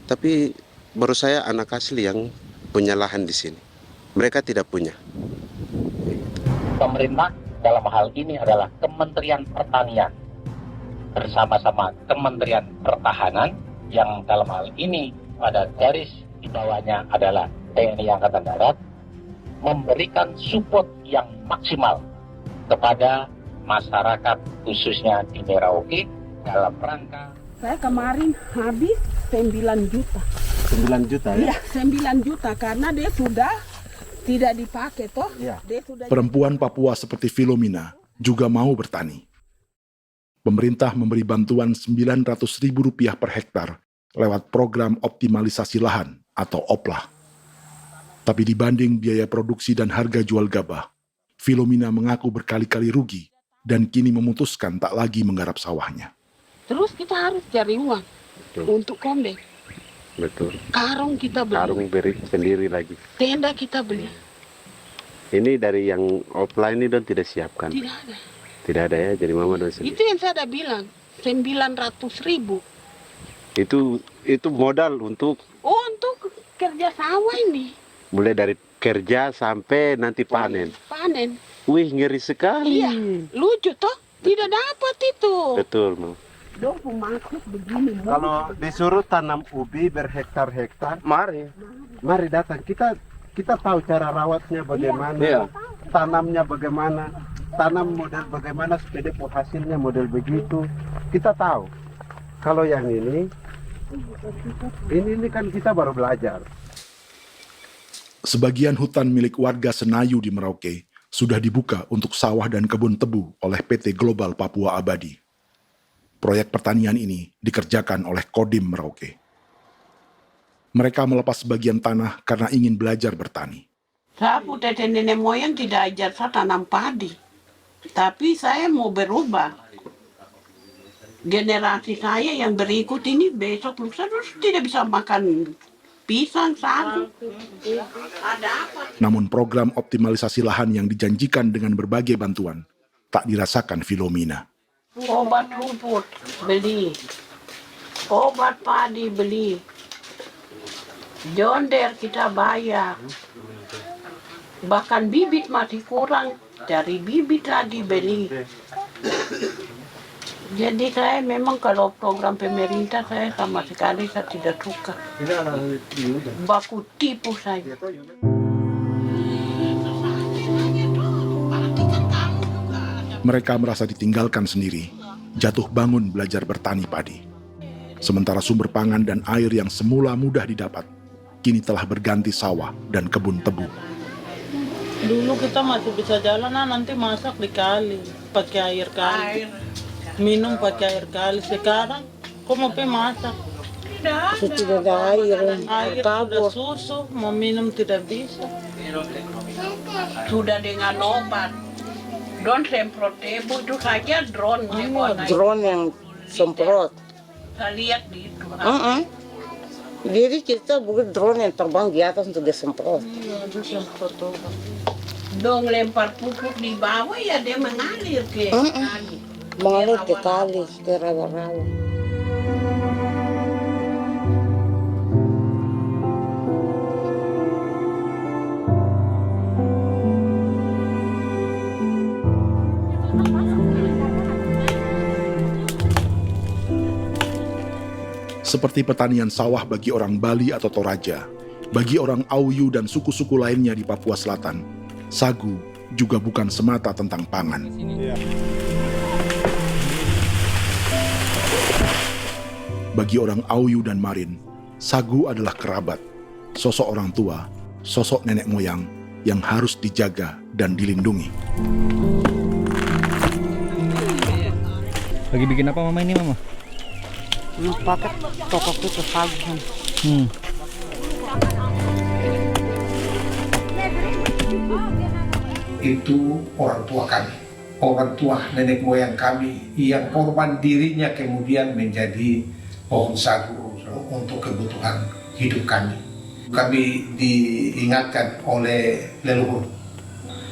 Tapi baru saya anak asli yang punya lahan di sini. Mereka tidak punya. Pemerintah dalam hal ini adalah Kementerian Pertanian bersama-sama Kementerian Pertahanan yang dalam hal ini pada garis di bawahnya adalah TNI Angkatan Darat, memberikan support yang maksimal kepada masyarakat khususnya di Merauke dalam rangka. Saya kemarin habis 9 juta. 9 juta ya? Iya, 9 juta karena dia sudah tidak dipakai toh. Ya. Dia sudah... Perempuan Papua seperti Filomena juga mau bertani. Pemerintah memberi bantuan Rp900.000 per hektar lewat program optimalisasi lahan atau OPLAH. Tapi dibanding biaya produksi dan harga jual gabah, Filomena mengaku berkali-kali rugi dan kini memutuskan tak lagi menggarap sawahnya. Terus kita harus cari uang untuk kondek. Betul. Karung kita beli. Karung beri sendiri lagi. Tenda kita beli. Ini dari yang offline ini don tidak siapkan. Tidak ada. Tidak ada ya, jadi mama don sendiri. Itu yang saya udah bilang, 900.000. Itu modal untuk? Oh, untuk kerja sawah ini. Mulai dari kerja sampai nanti panen. Panen. Wih, ngeri sekali. Iya, lucu toh? Tidak dapat itu. Betul, Mam. Dong maksud begini. Kalau disuruh tanam ubi berhektar-hektar, mari datang. Kita tahu cara rawatnya bagaimana, Iya. tanamnya bagaimana, tanam model bagaimana supaya hasilnya model begitu. Kita tahu. Kalau yang ini kan kita baru belajar. Sebagian hutan milik warga Senayu di Merauke sudah dibuka untuk sawah dan kebun tebu oleh PT Global Papua Abadi. Proyek pertanian ini dikerjakan oleh Kodim Merauke. Mereka melepas sebagian tanah karena ingin belajar bertani. Saya punya nenek moyang tidak ajar saya tanam padi. Tapi saya mau berubah. Generasi saya yang berikut ini besok lusa terus tidak bisa makan pisang, sagu. Ada apa? Namun program optimalisasi lahan yang dijanjikan dengan berbagai bantuan tak dirasakan Filomena. Obat rumput beli, obat padi beli, jonder kita bayar, bahkan bibit masih kurang, dari bibit lagi beli. Jadi saya memang kalau program pemerintah saya sama sekali saya tidak suka. Baku tipu saya. Mereka merasa ditinggalkan sendiri, jatuh bangun belajar bertani padi. Sementara sumber pangan dan air yang semula mudah didapat, kini telah berganti sawah dan kebun tebu. Dulu kita masih bisa jalan, nanti masak di kali, pakai air kali. Minum pakai air kali. Sekarang, kok mau masak? Tidak ada air, Air sudah susu, mau minum tidak bisa. Sudah dengan obat. Drone semprot debu itu saja drone. Drone yang semprot. Saya lihat di itu. Jadi kita bukan drone yang terbang di atas untuk disemprot. Iya, itu semprot obat. Dong lempar pupuk di bawah ya dia mengalir ke kali. Mengalir ke kali, ke rawa-rawa. Seperti pertanian sawah bagi orang Bali atau Toraja, Bagi orang Auyu dan suku-suku lainnya di Papua Selatan, sagu juga bukan semata tentang pangan. Bagi orang Auyu dan Marin, sagu adalah kerabat, sosok orang tua, sosok nenek moyang yang harus dijaga dan dilindungi. Lagi bikin apa mama ini mama? Pakai toko itu sagu. Itu orang tua kami, orang tua nenek moyang kami yang korban dirinya kemudian menjadi pohon sagu untuk kebutuhan hidup kami. Kami diingatkan oleh leluhur,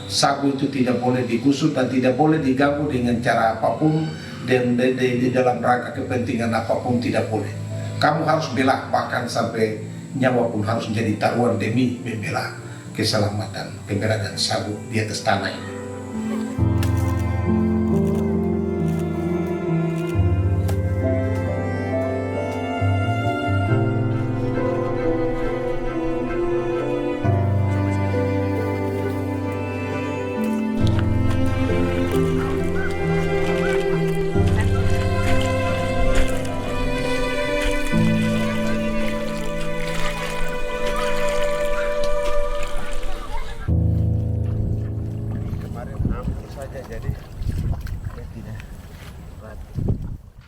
sagu itu tidak boleh digusur dan tidak boleh diganggu dengan cara apapun, dan di dalam rangka kepentingan apapun tidak boleh. Kamu harus bela, bahkan sampai nyawa pun harus menjadi taruhan demi membela keselamatan keberadaan sagu di atas tanah ini.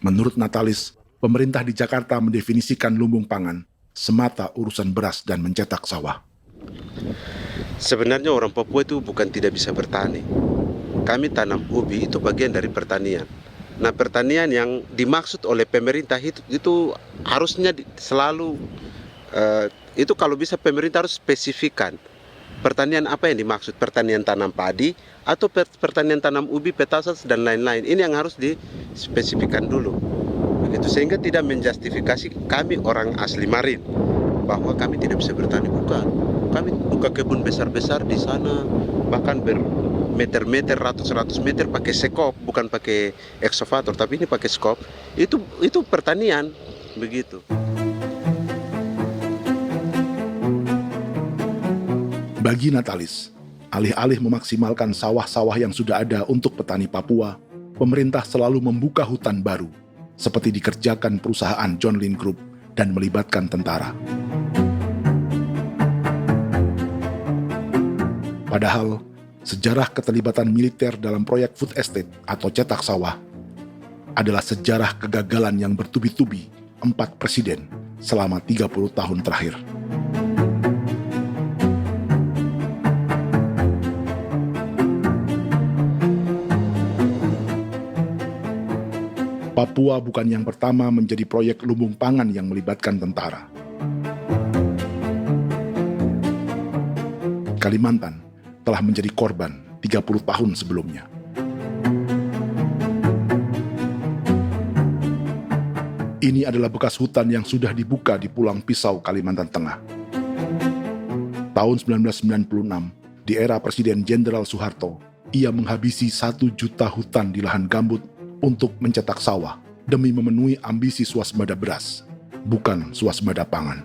Menurut Natalis, pemerintah di Jakarta mendefinisikan lumbung pangan semata urusan beras dan mencetak sawah. Sebenarnya orang Papua itu bukan tidak bisa bertani. Kami tanam ubi itu bagian dari pertanian. Nah, pertanian yang dimaksud oleh pemerintah itu harusnya selalu itu kalau bisa pemerintah harus spesifikkan pertanian apa yang dimaksud, pertanian tanam padi atau pertanian tanam ubi, petasan dan lain-lain. Ini yang harus dispesifikkan dulu. Begitu, sehingga tidak menjustifikasi kami orang asli Marin bahwa kami tidak bisa bertani, bukan. Kami buka kebun besar-besar di sana, bahkan bermeter-meter, ratus-ratus meter pakai sekop, bukan pakai ekskavator, tapi ini pakai skop. Itu pertanian, begitu. Bagi Natalis, alih-alih memaksimalkan sawah-sawah yang sudah ada untuk petani Papua, pemerintah selalu membuka hutan baru, seperti dikerjakan perusahaan John Lynn Group dan melibatkan tentara. Padahal, sejarah keterlibatan militer dalam proyek food estate atau cetak sawah adalah sejarah kegagalan yang bertubi-tubi 4 presiden selama 30 tahun terakhir. Papua bukan yang pertama menjadi proyek lumbung pangan yang melibatkan tentara. Kalimantan telah menjadi korban 30 tahun sebelumnya. Ini adalah bekas hutan yang sudah dibuka di Pulang Pisau, Kalimantan Tengah. Tahun 1996, di era Presiden Jenderal Soeharto, ia menghabisi 1 juta hutan di lahan gambut untuk mencetak sawah demi memenuhi ambisi swasembada beras, bukan swasembada pangan.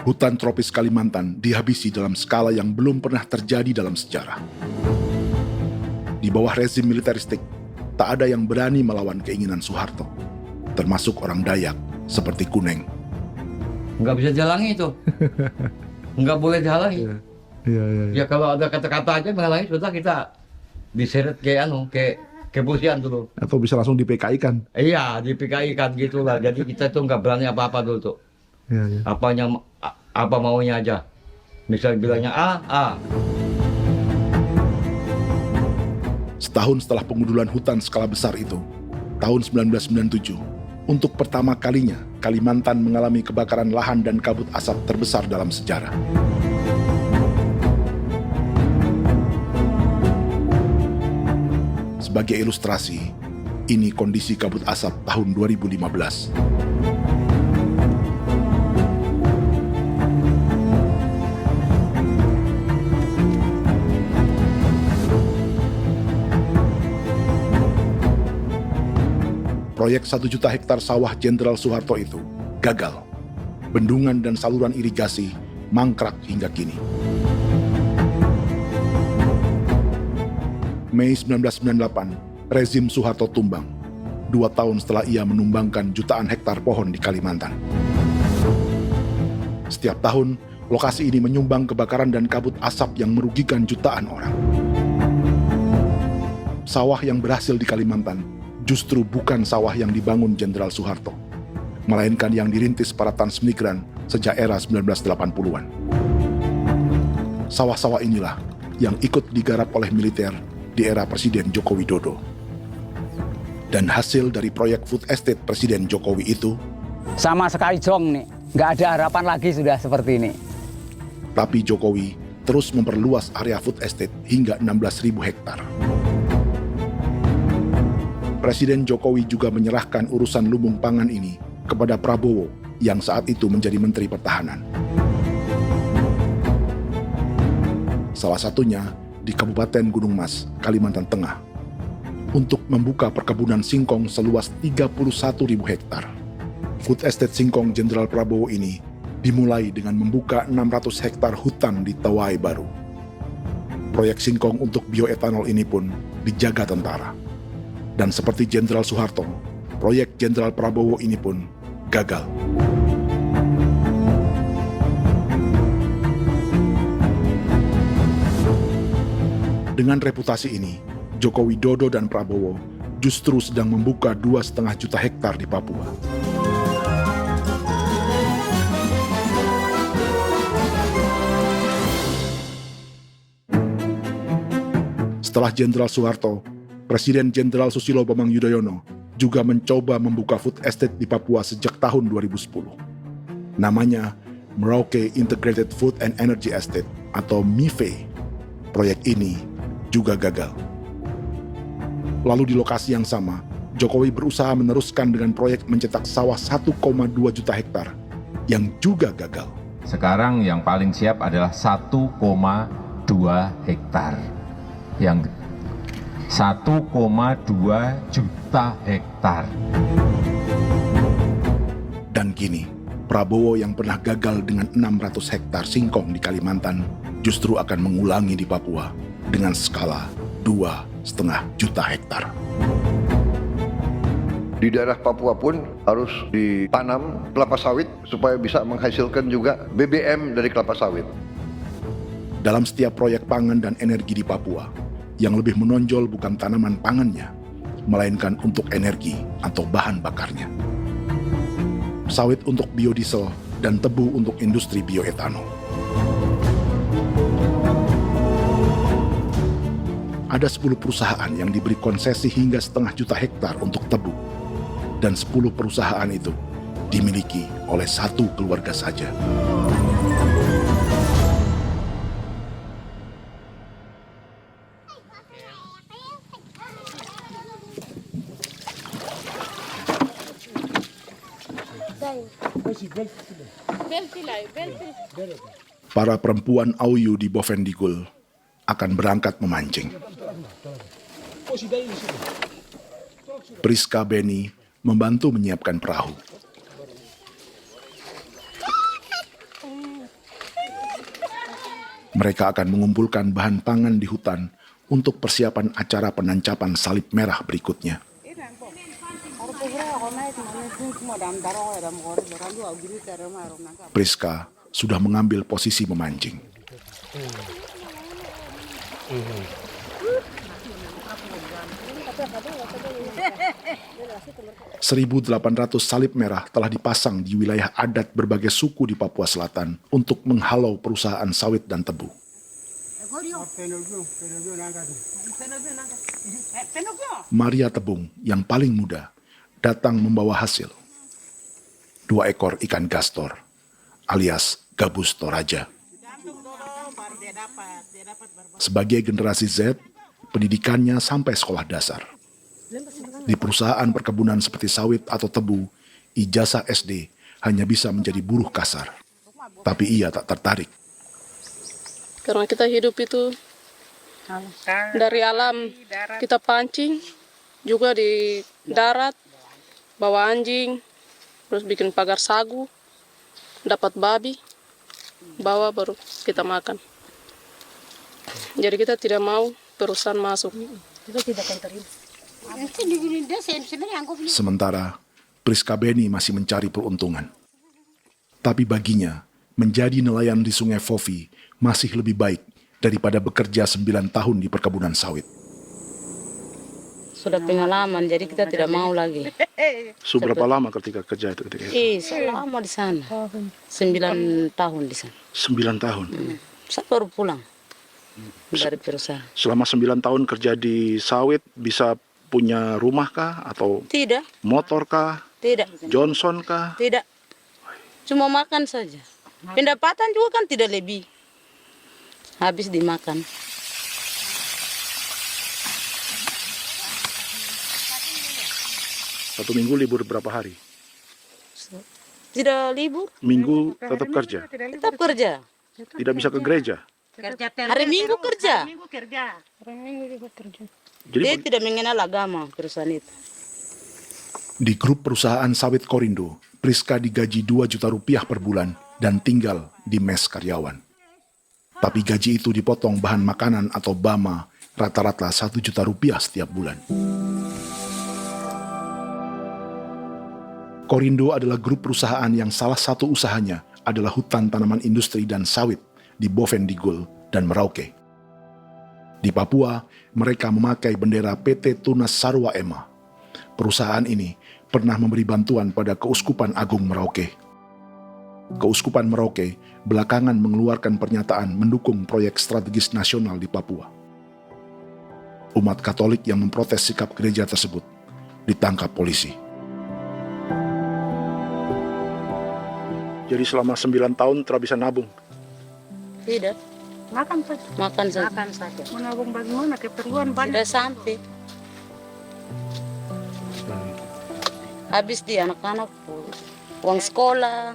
Hutan tropis Kalimantan dihabisi dalam skala yang belum pernah terjadi dalam sejarah. Di bawah rezim militeristik, tak ada yang berani melawan keinginan Soeharto, termasuk orang Dayak seperti Kuneng. Nggak bisa dihalangi itu. Nggak boleh dihalangi. Ya kalau ada kata-kata aja menghalangi, sudah kita diseret ke kepolisian dulu. Atau bisa langsung di PKI-kan? Iya, di PKI-kan gitulah. Jadi kita tuh nggak berani apa-apa dulu tuh. Apa maunya aja. Misal bilangnya A. Setahun setelah pengundulan hutan skala besar itu, tahun 1997, untuk pertama kalinya Kalimantan mengalami kebakaran lahan dan kabut asap terbesar dalam sejarah. Sebagai ilustrasi, ini kondisi kabut asap tahun 2015. Proyek 1 juta hektar sawah Jenderal Soeharto itu gagal bendungan dan saluran irigasi mangkrak hingga kini. Mei 1998, rezim Soeharto tumbang, 2 tahun setelah ia menumbangkan jutaan hektar pohon di Kalimantan. Setiap tahun, lokasi ini menyumbang kebakaran dan kabut asap yang merugikan jutaan orang. Sawah yang berhasil di Kalimantan justru bukan sawah yang dibangun Jenderal Soeharto, melainkan yang dirintis para transmigran sejak era 1980-an. Sawah-sawah inilah yang ikut digarap oleh militer di era Presiden Joko Widodo. Dan hasil dari proyek food estate Presiden Jokowi itu sama sekali jong nih, nggak ada harapan lagi sudah seperti ini. Tapi Jokowi terus memperluas area food estate hingga 16.000 hektar. Presiden Jokowi juga menyerahkan urusan lumbung pangan ini kepada Prabowo yang saat itu menjadi Menteri Pertahanan. Salah satunya di Kabupaten Gunung Mas, Kalimantan Tengah, untuk membuka perkebunan singkong seluas 31.000 hektar. Food estate singkong Jenderal Prabowo ini dimulai dengan membuka 600 hektar hutan di Tawai Baru. Proyek singkong untuk bioetanol ini pun dijaga tentara. Dan seperti Jenderal Soeharto, proyek Jenderal Prabowo ini pun gagal. Dengan reputasi ini, Joko Widodo dan Prabowo justru sedang membuka 2,5 juta hektar di Papua. Setelah Jenderal Soeharto, Presiden Jenderal Susilo Bambang Yudhoyono juga mencoba membuka food estate di Papua sejak tahun 2010. Namanya Merauke Integrated Food and Energy Estate atau MIFE. Proyek ini juga gagal. Lalu di lokasi yang sama, Jokowi berusaha meneruskan dengan proyek mencetak sawah 1,2 juta hektar yang juga gagal. Sekarang yang paling siap adalah 1,2 hektar. Yang 1,2 juta hektar. Dan kini, Prabowo yang pernah gagal dengan 600 hektar singkong di Kalimantan justru akan mengulangi di Papua dengan skala 2,5 juta hektar. Di daerah Papua pun harus ditanam kelapa sawit supaya bisa menghasilkan juga BBM dari kelapa sawit. Dalam setiap proyek pangan dan energi di Papua, yang lebih menonjol bukan tanaman pangannya, melainkan untuk energi atau bahan bakarnya. Sawit untuk biodiesel dan tebu untuk industri bioetanol. Ada 10 perusahaan yang diberi konsesi hingga 0,5 juta hektar untuk tebu. Dan 10 perusahaan itu dimiliki oleh 1 keluarga saja. Para perempuan Auyu di Bovendigul akan berangkat memancing. Priska Beni membantu menyiapkan perahu. Mereka akan mengumpulkan bahan pangan di hutan untuk persiapan acara penancapan salib merah berikutnya. Priska sudah mengambil posisi memancing. 1.800 salib merah telah dipasang di wilayah adat berbagai suku di Papua Selatan untuk menghalau perusahaan sawit dan tebu. Maria Tebung yang paling muda datang membawa hasil. 2 ekor ikan gastor alias gabus toraja. Sebagai generasi Z, pendidikannya sampai sekolah dasar. Di perusahaan perkebunan seperti sawit atau tebu, ijazah SD hanya bisa menjadi buruh kasar. Tapi ia tak tertarik. Karena kita hidup itu dari alam, kita pancing, juga di darat, bawa anjing, terus bikin pagar sagu. dapat babi, bawa baru kita makan. Jadi kita tidak mau perusahaan masuk. Kita tidak akan terima. Sementara Priska Beni masih mencari peruntungan. Tapi baginya, menjadi nelayan di Sungai Fofi masih lebih baik daripada bekerja 9 tahun di perkebunan sawit. Sudah pengalaman, jadi kita tidak mau lagi. Sudah berapa lama ketika kerja itu? Selama di sana. 9 tahun di sana. 9 tahun? Saya baru pulang dari perusahaan. Selama 9 tahun kerja di sawit, bisa punya rumah kah? Atau Tidak. motor kah? Tidak. Johnson kah? Tidak. Cuma makan saja. Pendapatan juga kan tidak lebih. Habis dimakan. Satu minggu libur berapa hari? Tidak libur. Minggu tetap kerja? Tetap kerja. Tidak bisa ke gereja? Hari Minggu kerja. Hari Minggu juga kerja. Dia tidak mengenal agama perusahaan itu. Di grup perusahaan sawit Korindo, Priska digaji 2 juta rupiah per bulan dan tinggal di mes karyawan. Tapi gaji itu dipotong bahan makanan atau BAMA rata-rata 1 juta rupiah setiap bulan. Korindo adalah grup perusahaan yang salah satu usahanya adalah hutan tanaman industri dan sawit di Bovendigul dan Merauke. Di Papua, mereka memakai bendera PT Tunas Sarwa Ema. Perusahaan ini pernah memberi bantuan pada Keuskupan Agung Merauke. Keuskupan Merauke belakangan mengeluarkan pernyataan mendukung proyek strategis nasional di Papua. Umat Katolik yang memprotes sikap gereja tersebut ditangkap polisi. Jadi selama 9 tahun tidak bisa nabung? Tidak. Makan saja. Makan saja. Makan saja. Menabung bagaimana keperluan banyak. Tidak sampai. Habis di anak-anak uang sekolah.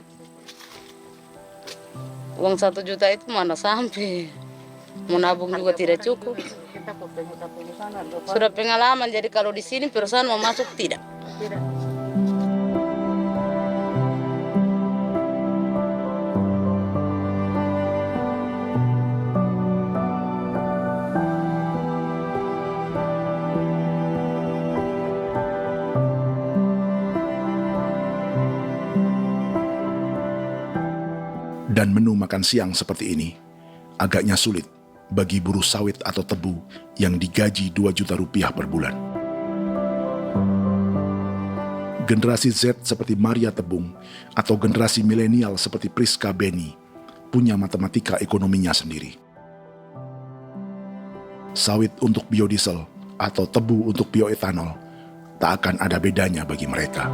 Uang 1 juta itu mana sampai. Mau nabung juga tidak cukup. Sudah pengalaman, jadi kalau di sini perusahaan mau masuk tidak. Dan menu makan siang seperti ini agaknya sulit bagi buruh sawit atau tebu yang digaji 2 juta rupiah per bulan. Generasi Z seperti Maria Tebung atau generasi milenial seperti Priska Beni punya matematika ekonominya sendiri. Sawit untuk biodiesel atau tebu untuk bioetanol tak akan ada bedanya bagi mereka.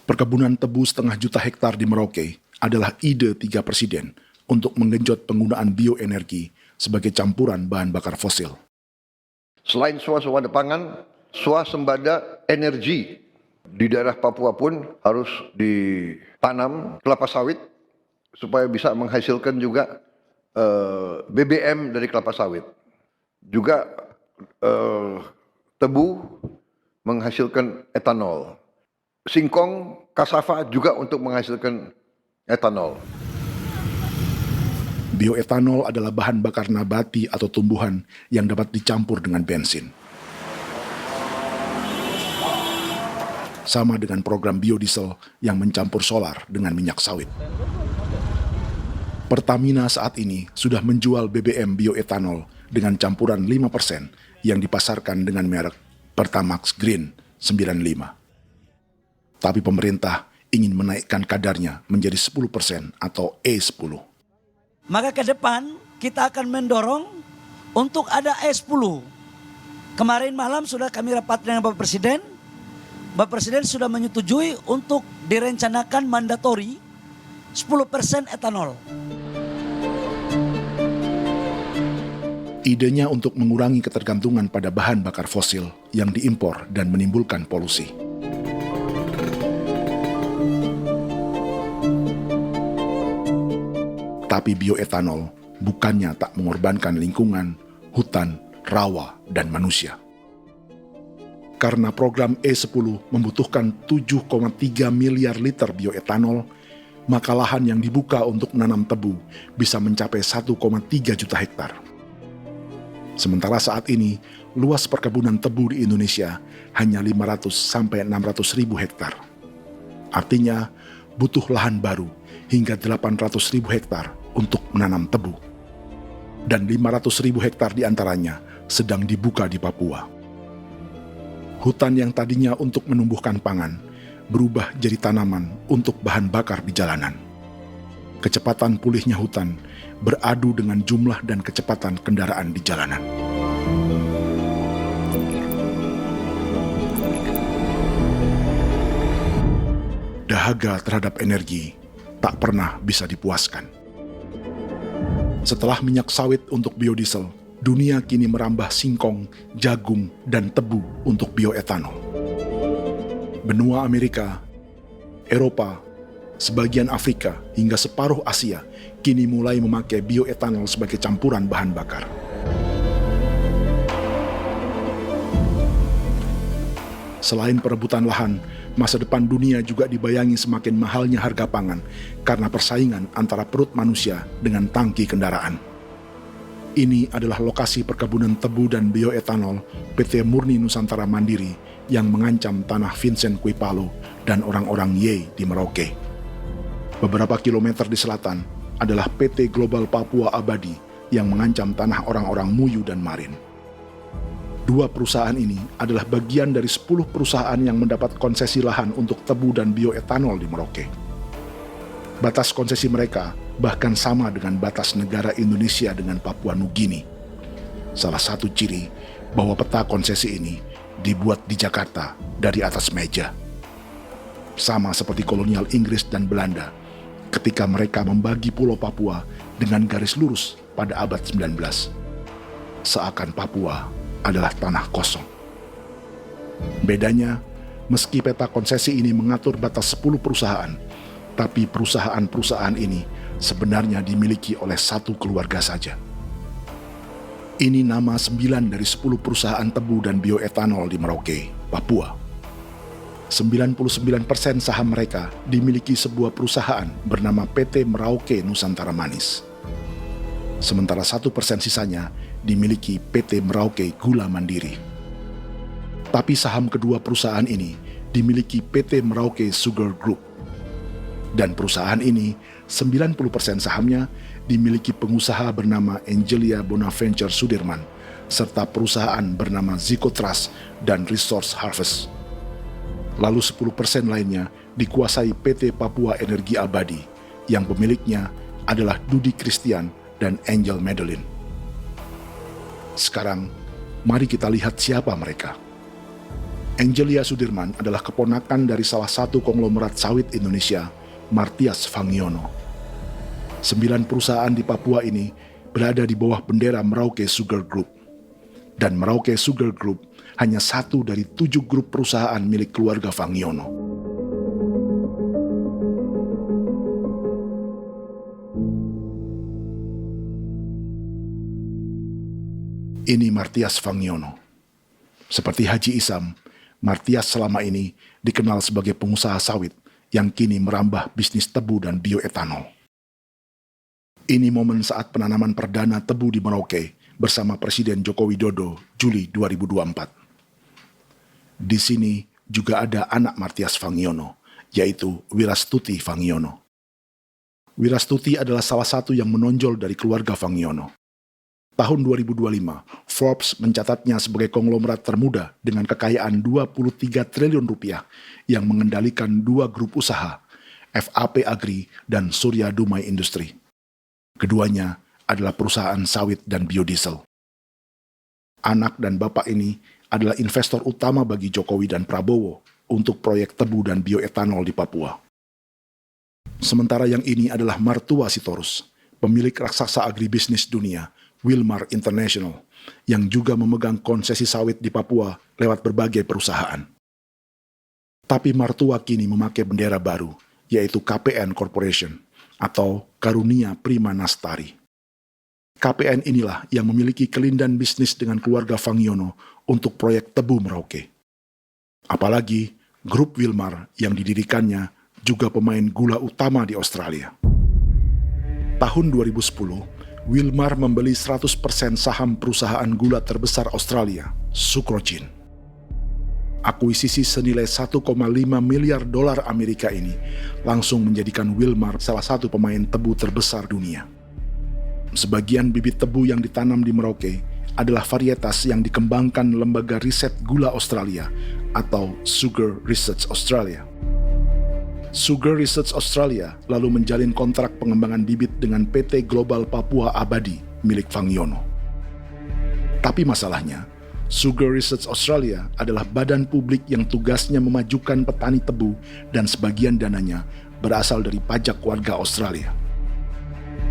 Perkebunan tebu 1,5 juta hektar di Merauke adalah ide 3 presiden untuk menggenjot penggunaan bioenergi sebagai campuran bahan bakar fosil. Selain swasembada pangan, swasembada energi di daerah Papua pun harus ditanam kelapa sawit supaya bisa menghasilkan juga BBM dari kelapa sawit. Juga tebu menghasilkan etanol. Singkong, kasava juga untuk menghasilkan etanol. Bioetanol adalah bahan bakar nabati atau tumbuhan yang dapat dicampur dengan bensin. Sama dengan program biodiesel yang mencampur solar dengan minyak sawit. Pertamina saat ini sudah menjual BBM bioetanol dengan campuran 5% yang dipasarkan dengan merek Pertamax Green 95. Tapi pemerintah ingin menaikkan kadarnya menjadi 10% atau E10. Maka ke depan kita akan mendorong untuk ada E10. Kemarin malam sudah kami rapat dengan Bapak Presiden. Bapak Presiden sudah menyetujui untuk direncanakan mandatori 10% etanol. Idenya untuk mengurangi ketergantungan pada bahan bakar fosil yang diimpor dan menimbulkan polusi. Tapi bioetanol bukannya tak mengorbankan lingkungan, hutan, rawa, dan manusia. Karena program E10 membutuhkan 7,3 miliar liter bioetanol, maka lahan yang dibuka untuk menanam tebu bisa mencapai 1,3 juta hektar. Sementara saat ini, luas perkebunan tebu di Indonesia hanya 500 sampai 600 ribu hektar. Artinya, butuh lahan baru hingga 800 ribu hektar untuk menanam tebu. Dan 500 ribu hektar diantaranya sedang dibuka di Papua. Hutan yang tadinya untuk menumbuhkan pangan, berubah jadi tanaman untuk bahan bakar di jalanan. Kecepatan pulihnya hutan beradu dengan jumlah dan kecepatan kendaraan di jalanan. Dahaga terhadap energi tak pernah bisa dipuaskan. Setelah minyak sawit untuk biodiesel, dunia kini merambah singkong, jagung, dan tebu untuk bioetanol. Benua Amerika, Eropa, sebagian Afrika, hingga separuh Asia kini mulai memakai bioetanol sebagai campuran bahan bakar. Selain perebutan lahan, masa depan dunia juga dibayangi semakin mahalnya harga pangan karena persaingan antara perut manusia dengan tangki kendaraan. Ini adalah lokasi perkebunan tebu dan bioetanol PT Murni Nusantara Mandiri yang mengancam tanah Vincent Quipalo dan orang-orang Ye di Merauke. Beberapa kilometer di selatan adalah PT Global Papua Abadi yang mengancam tanah orang-orang Muyu dan Marin. Dua perusahaan ini adalah bagian dari 10 perusahaan yang mendapat konsesi lahan untuk tebu dan bioetanol di Merauke. Batas konsesi mereka bahkan sama dengan batas negara Indonesia dengan Papua Nugini. Salah satu ciri bahwa peta konsesi ini dibuat di Jakarta dari atas meja. Sama seperti kolonial Inggris dan Belanda ketika mereka membagi Pulau Papua dengan garis lurus pada abad 19. Seakan Papua adalah tanah kosong. Bedanya, meski peta konsesi ini mengatur batas 10 perusahaan, tapi perusahaan-perusahaan ini sebenarnya dimiliki oleh satu keluarga saja. Ini nama 9 dari 10 perusahaan tebu dan bioetanol di Merauke, Papua. 99% saham mereka dimiliki sebuah perusahaan bernama PT Merauke Nusantara Manis. Sementara 1% sisanya dimiliki PT Merauke Gula Mandiri. Tapi saham kedua perusahaan ini dimiliki PT Merauke Sugar Group. Dan perusahaan ini, 90% sahamnya dimiliki pengusaha bernama Angelia Bonaventure Sudirman, serta perusahaan bernama Zico Trust dan Resource Harvest. Lalu 10% lainnya dikuasai PT Papua Energi Abadi, yang pemiliknya adalah Dudi Christian dan Angel Madeline. Sekarang, mari kita lihat siapa mereka. Angelia Sudirman adalah keponakan dari salah satu konglomerat sawit Indonesia, Martias Fangiono. 9 perusahaan di Papua ini berada di bawah bendera Merauke Sugar Group. Dan Merauke Sugar Group hanya satu dari 7 grup perusahaan milik keluarga Fangiono. Ini Martias Fangiono. Seperti Haji Isam, Martias selama ini dikenal sebagai pengusaha sawit yang kini merambah bisnis tebu dan bioetanol. Ini momen saat penanaman perdana tebu di Merauke bersama Presiden Joko Widodo Juli 2024. Di sini juga ada anak Martias Fangiono, yaitu Wirastuti Fangiono. Wirastuti adalah salah satu yang menonjol dari keluarga Fangiono. Tahun 2025, Forbes mencatatnya sebagai konglomerat termuda dengan kekayaan 23 triliun rupiah yang mengendalikan 2 grup usaha, FAP Agri dan Surya Dumai Industri. Keduanya adalah perusahaan sawit dan biodiesel. Anak dan bapak ini adalah investor utama bagi Jokowi dan Prabowo untuk proyek tebu dan bioetanol di Papua. Sementara yang ini adalah mertua Sitorus, pemilik raksasa agribisnis dunia, Wilmar International, yang juga memegang konsesi sawit di Papua lewat berbagai perusahaan. Tapi mertua kini memakai bendera baru, yaitu KPN Corporation atau Karunia Prima Nastari. KPN inilah yang memiliki kelindan bisnis dengan keluarga Fangiono untuk proyek tebu Merauke. Apalagi grup Wilmar yang didirikannya juga pemain gula utama di Australia. Tahun 2010, Wilmar membeli 100% saham perusahaan gula terbesar Australia, Sucrogin. Akuisisi senilai 1,5 miliar dolar Amerika ini langsung menjadikan Wilmar salah satu pemain tebu terbesar dunia. Sebagian bibit tebu yang ditanam di Merauke adalah varietas yang dikembangkan Lembaga Riset Gula Australia atau Sugar Research Australia. Sugar Research Australia lalu menjalin kontrak pengembangan bibit dengan PT Global Papua Abadi milik Fangiono. Tapi masalahnya, Sugar Research Australia adalah badan publik yang tugasnya memajukan petani tebu dan sebagian dananya berasal dari pajak warga Australia.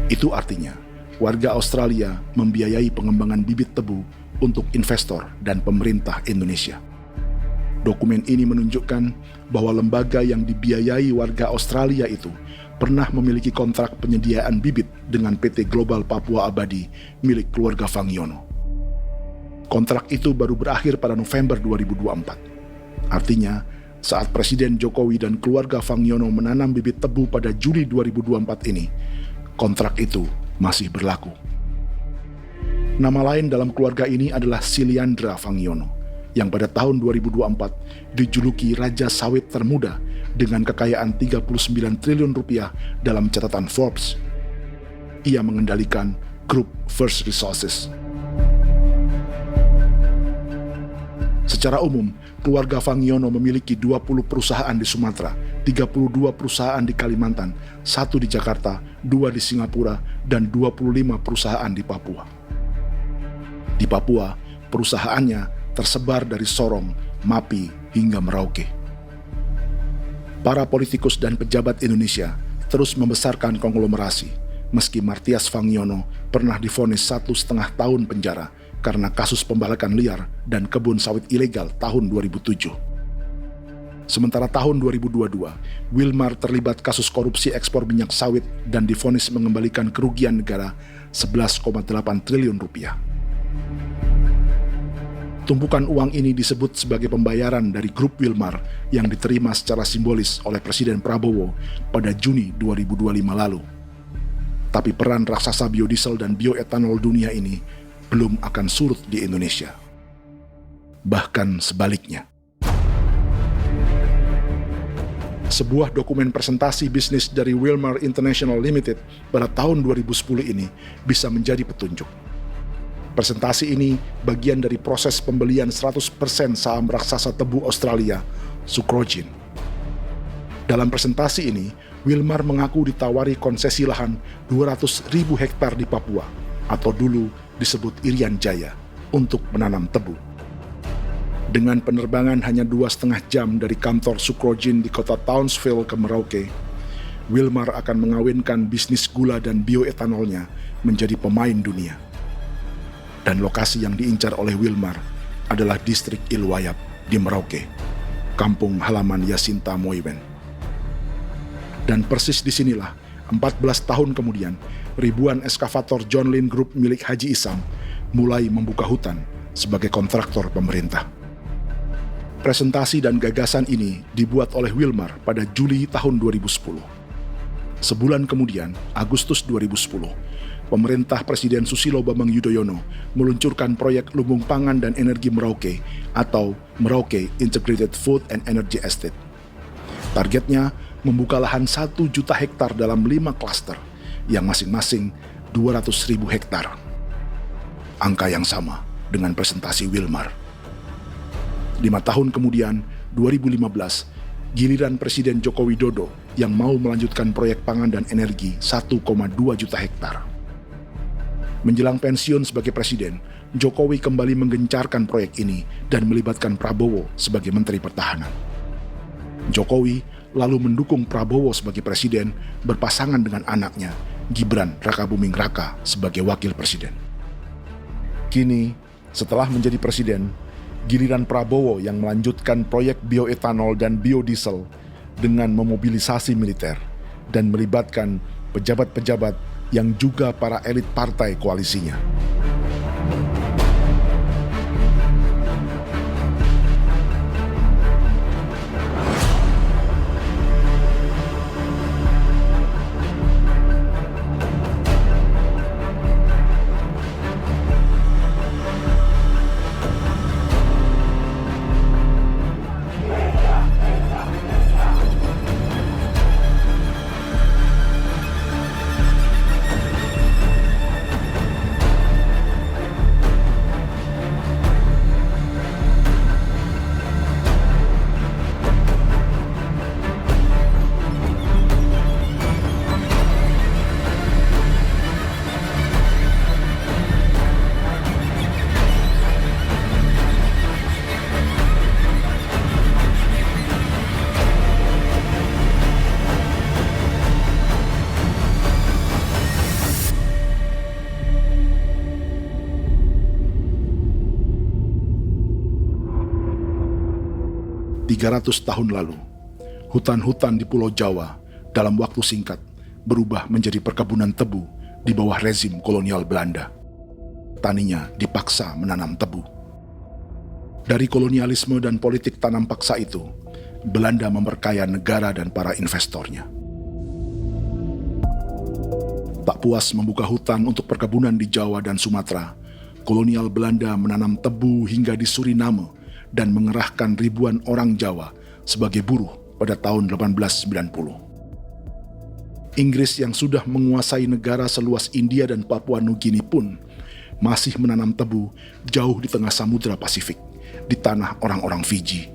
Itu artinya, warga Australia membiayai pengembangan bibit tebu untuk investor dan pemerintah Indonesia. Dokumen ini menunjukkan bahwa lembaga yang dibiayai warga Australia itu pernah memiliki kontrak penyediaan bibit dengan PT Global Papua Abadi milik keluarga Fangiono. Kontrak itu baru berakhir pada November 2024. Artinya, saat Presiden Jokowi dan keluarga Fangiono menanam bibit tebu pada Juli 2024 ini, kontrak itu masih berlaku. Nama lain dalam keluarga ini adalah Siliandra Fangiono, yang pada tahun 2024 dijuluki Raja Sawit Termuda dengan kekayaan 39 triliun rupiah dalam catatan Forbes. Ia mengendalikan grup First Resources. Secara umum, keluarga Fangiono memiliki 20 perusahaan di Sumatera, 32 perusahaan di Kalimantan, 1 di Jakarta, 2 di Singapura, dan 25 perusahaan di Papua. Di Papua, perusahaannya tersebar dari Sorong, Mapi, hingga Merauke. Para politikus dan pejabat Indonesia terus membesarkan konglomerasi, meski Martias Fangiono pernah divonis 1,5 tahun penjara karena kasus pembalakan liar dan kebun sawit ilegal tahun 2007. Sementara tahun 2022, Wilmar terlibat kasus korupsi ekspor minyak sawit dan divonis mengembalikan kerugian negara 11,8 triliun rupiah. Tumpukan uang ini disebut sebagai pembayaran dari grup Wilmar yang diterima secara simbolis oleh Presiden Prabowo pada Juni 2025 lalu. Tapi peran raksasa biodiesel dan bioetanol dunia ini belum akan surut di Indonesia. Bahkan sebaliknya. Sebuah dokumen presentasi bisnis dari Wilmar International Limited pada tahun 2010 ini bisa menjadi petunjuk. Presentasi ini bagian dari proses pembelian 100% saham raksasa tebu Australia, Sucrogin. Dalam presentasi ini, Wilmar mengaku ditawari konsesi lahan 200.000 hektar di Papua, atau dulu disebut Irian Jaya, untuk menanam tebu. Dengan penerbangan hanya 2,5 jam dari kantor Sucrogin di kota Townsville ke Merauke, Wilmar akan mengawinkan bisnis gula dan bioetanolnya menjadi pemain dunia. Dan lokasi yang diincar oleh Wilmar adalah distrik Ilwayap di Merauke, kampung halaman Yasinta Moiwen. Dan persis disinilah, 14 tahun kemudian, ribuan eskavator John Lynn Group milik Haji Isam mulai membuka hutan sebagai kontraktor pemerintah. Presentasi dan gagasan ini dibuat oleh Wilmar pada Juli tahun 2010. Sebulan kemudian, Agustus 2010, pemerintah Presiden Susilo Bambang Yudhoyono meluncurkan proyek Lumbung Pangan dan Energi Merauke atau Merauke Integrated Food and Energy Estate. Targetnya membuka lahan 1 juta hektar dalam 5 klaster yang masing-masing 200.000 hektar. Angka yang sama dengan presentasi Wilmar. 5 tahun kemudian, 2015, giliran Presiden Joko Widodo yang mau melanjutkan proyek pangan dan energi 1,2 juta hektar. Menjelang pensiun sebagai presiden, Jokowi kembali menggencarkan proyek ini dan melibatkan Prabowo sebagai Menteri Pertahanan. Jokowi lalu mendukung Prabowo sebagai presiden berpasangan dengan anaknya, Gibran Rakabuming Raka sebagai wakil presiden. Kini, setelah menjadi presiden, giliran Prabowo yang melanjutkan proyek bioetanol dan biodiesel dengan memobilisasi militer dan melibatkan pejabat-pejabat yang juga para elit partai koalisinya. ...300 tahun lalu, hutan-hutan di Pulau Jawa dalam waktu singkat berubah menjadi perkebunan tebu di bawah rezim kolonial Belanda. Taninya dipaksa menanam tebu. Dari kolonialisme dan politik tanam paksa itu, Belanda memperkaya negara dan para investornya. Tak puas membuka hutan untuk perkebunan di Jawa dan Sumatera, kolonial Belanda menanam tebu hingga di Suriname dan mengerahkan ribuan orang Jawa sebagai buruh pada tahun 1890. Inggris yang sudah menguasai negara seluas India dan Papua Nugini pun masih menanam tebu jauh di tengah Samudra Pasifik, di tanah orang-orang Fiji.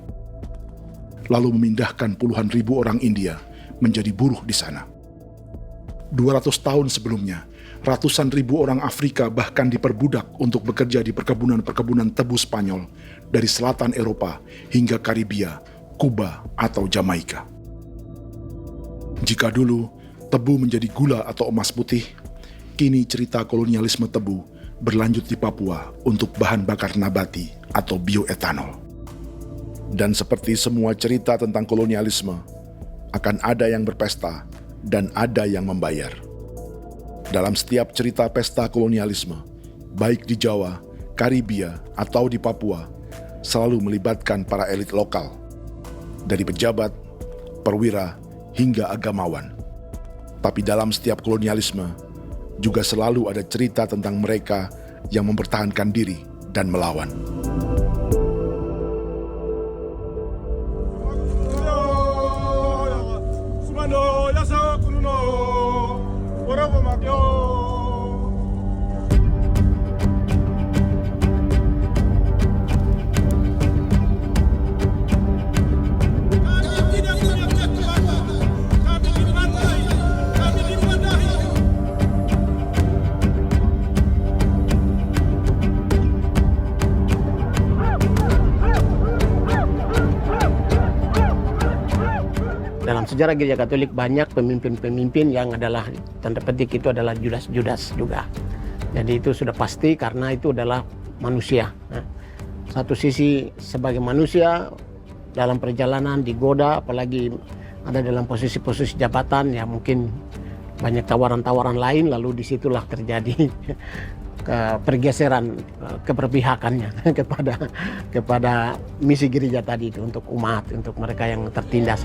Lalu memindahkan puluhan ribu orang India menjadi buruh di sana. 200 tahun sebelumnya, ratusan ribu orang Afrika bahkan diperbudak untuk bekerja di perkebunan-perkebunan tebu Spanyol dari selatan Eropa hingga Karibia, Kuba, atau Jamaika. Jika dulu tebu menjadi gula atau emas putih, kini cerita kolonialisme tebu berlanjut di Papua untuk bahan bakar nabati atau bioetanol. Dan seperti semua cerita tentang kolonialisme, akan ada yang berpesta dan ada yang membayar. Dalam setiap cerita pesta kolonialisme, baik di Jawa, Karibia, atau di Papua, selalu melibatkan para elit lokal, dari pejabat, perwira, hingga agamawan. Tapi dalam setiap kolonialisme, juga selalu ada cerita tentang mereka yang mempertahankan diri dan melawan. Dalam sejarah Gereja Katolik banyak pemimpin-pemimpin yang adalah tanda petik itu adalah Judas-Judas juga. Jadi itu sudah pasti karena itu adalah manusia. Satu sisi sebagai manusia dalam perjalanan digoda, apalagi ada dalam posisi-posisi jabatan ya mungkin banyak tawaran-tawaran lain, lalu disitulah terjadi pergeseran keberpihakannya kepada misi gereja tadi itu untuk umat, untuk mereka yang tertindas.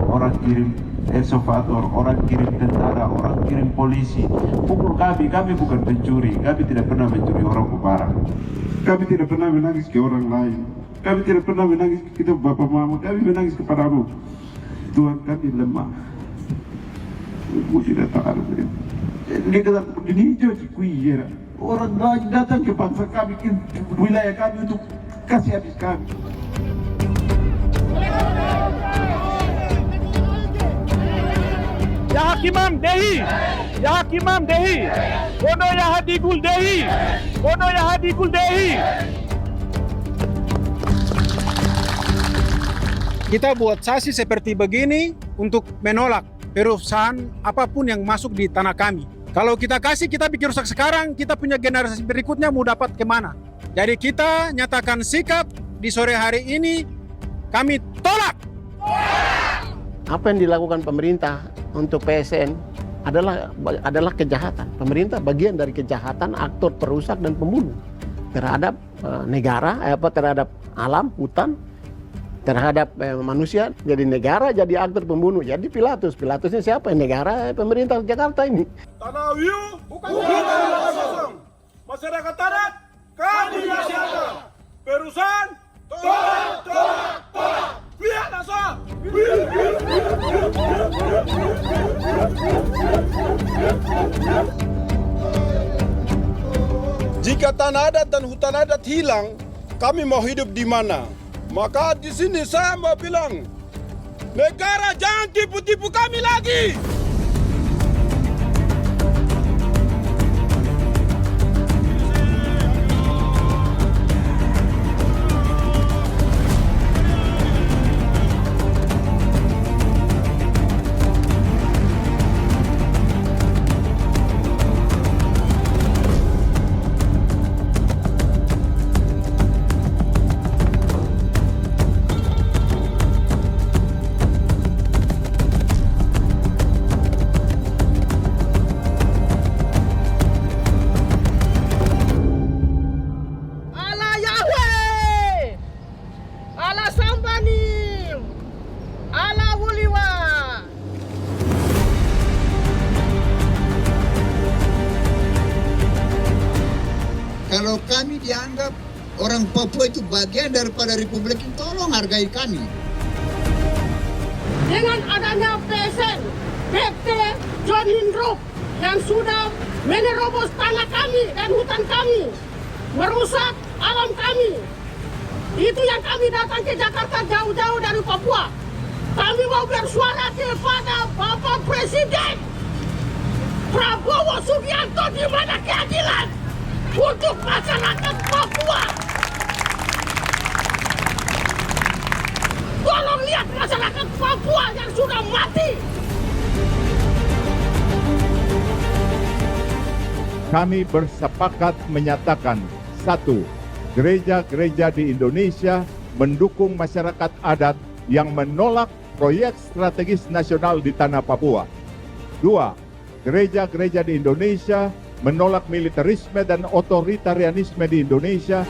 Orang kirim ekskuvator, orang kirim tentara, orang kirim polisi. Pukul kami bukan pencuri, kami tidak pernah mencuri orang barang. Kami tidak pernah menangis ke orang lain. Kami tidak pernah menangis, kita bapak mama kami menangis kepadamu. Tuhan kami lemah. Ibu tidak tahu. Dia kata ini hijau cikui. Orang datang ke bangsa kami, ke wilayah kami untuk kasih habis kami. Ya Hakimam Dehi, Ya Hakimam Dehi, Bono Ya Hadigul Dehi, Bono Ya Hadigul Dehi. Kita buat saksi seperti begini untuk menolak perusahaan apapun yang masuk di tanah kami. Kalau kita kasih, kita bikin rusak sekarang, kita punya generasi berikutnya mau dapat kemana. Jadi kita nyatakan sikap di sore hari ini, kami tolak. Apa yang dilakukan pemerintah untuk PSN adalah kejahatan. Pemerintah bagian dari kejahatan, aktor perusak dan pembunuh terhadap negara, terhadap alam, hutan, terhadap manusia. Jadi negara jadi aktor pembunuh. Jadi Pilatusnya siapa? Negara, pemerintah Jakarta ini. Tanah Wiu bukan tanah kosong. Masyarakat tanah kami rasakan. Perusahaan tolak. Lihat asal. Jika tanah adat dan hutan adat hilang, kami mau hidup di mana? Maka di sini saya mau bilang, negara jangan tipu-tipu kami lagi. Kalau kami dianggap orang Papua itu bagian daripada Republik ini, tolong hargai kami. Dengan adanya PSN, PT John Lindrop yang sudah menerobos tanah kami dan hutan kami, merusak alam kami. Itu yang kami datang ke Jakarta jauh-jauh dari Papua. Kami mau bersuara kepada Bapak Presiden Prabowo Subianto, di mana keadilan untuk masyarakat Papua. Tolong lihat masyarakat Papua yang sudah mati. Kami bersepakat menyatakan, 1. Gereja-gereja di Indonesia mendukung masyarakat adat yang menolak proyek strategis nasional di tanah Papua. 2. Gereja-gereja di Indonesia menolak militerisme dan otoritarianisme di Indonesia.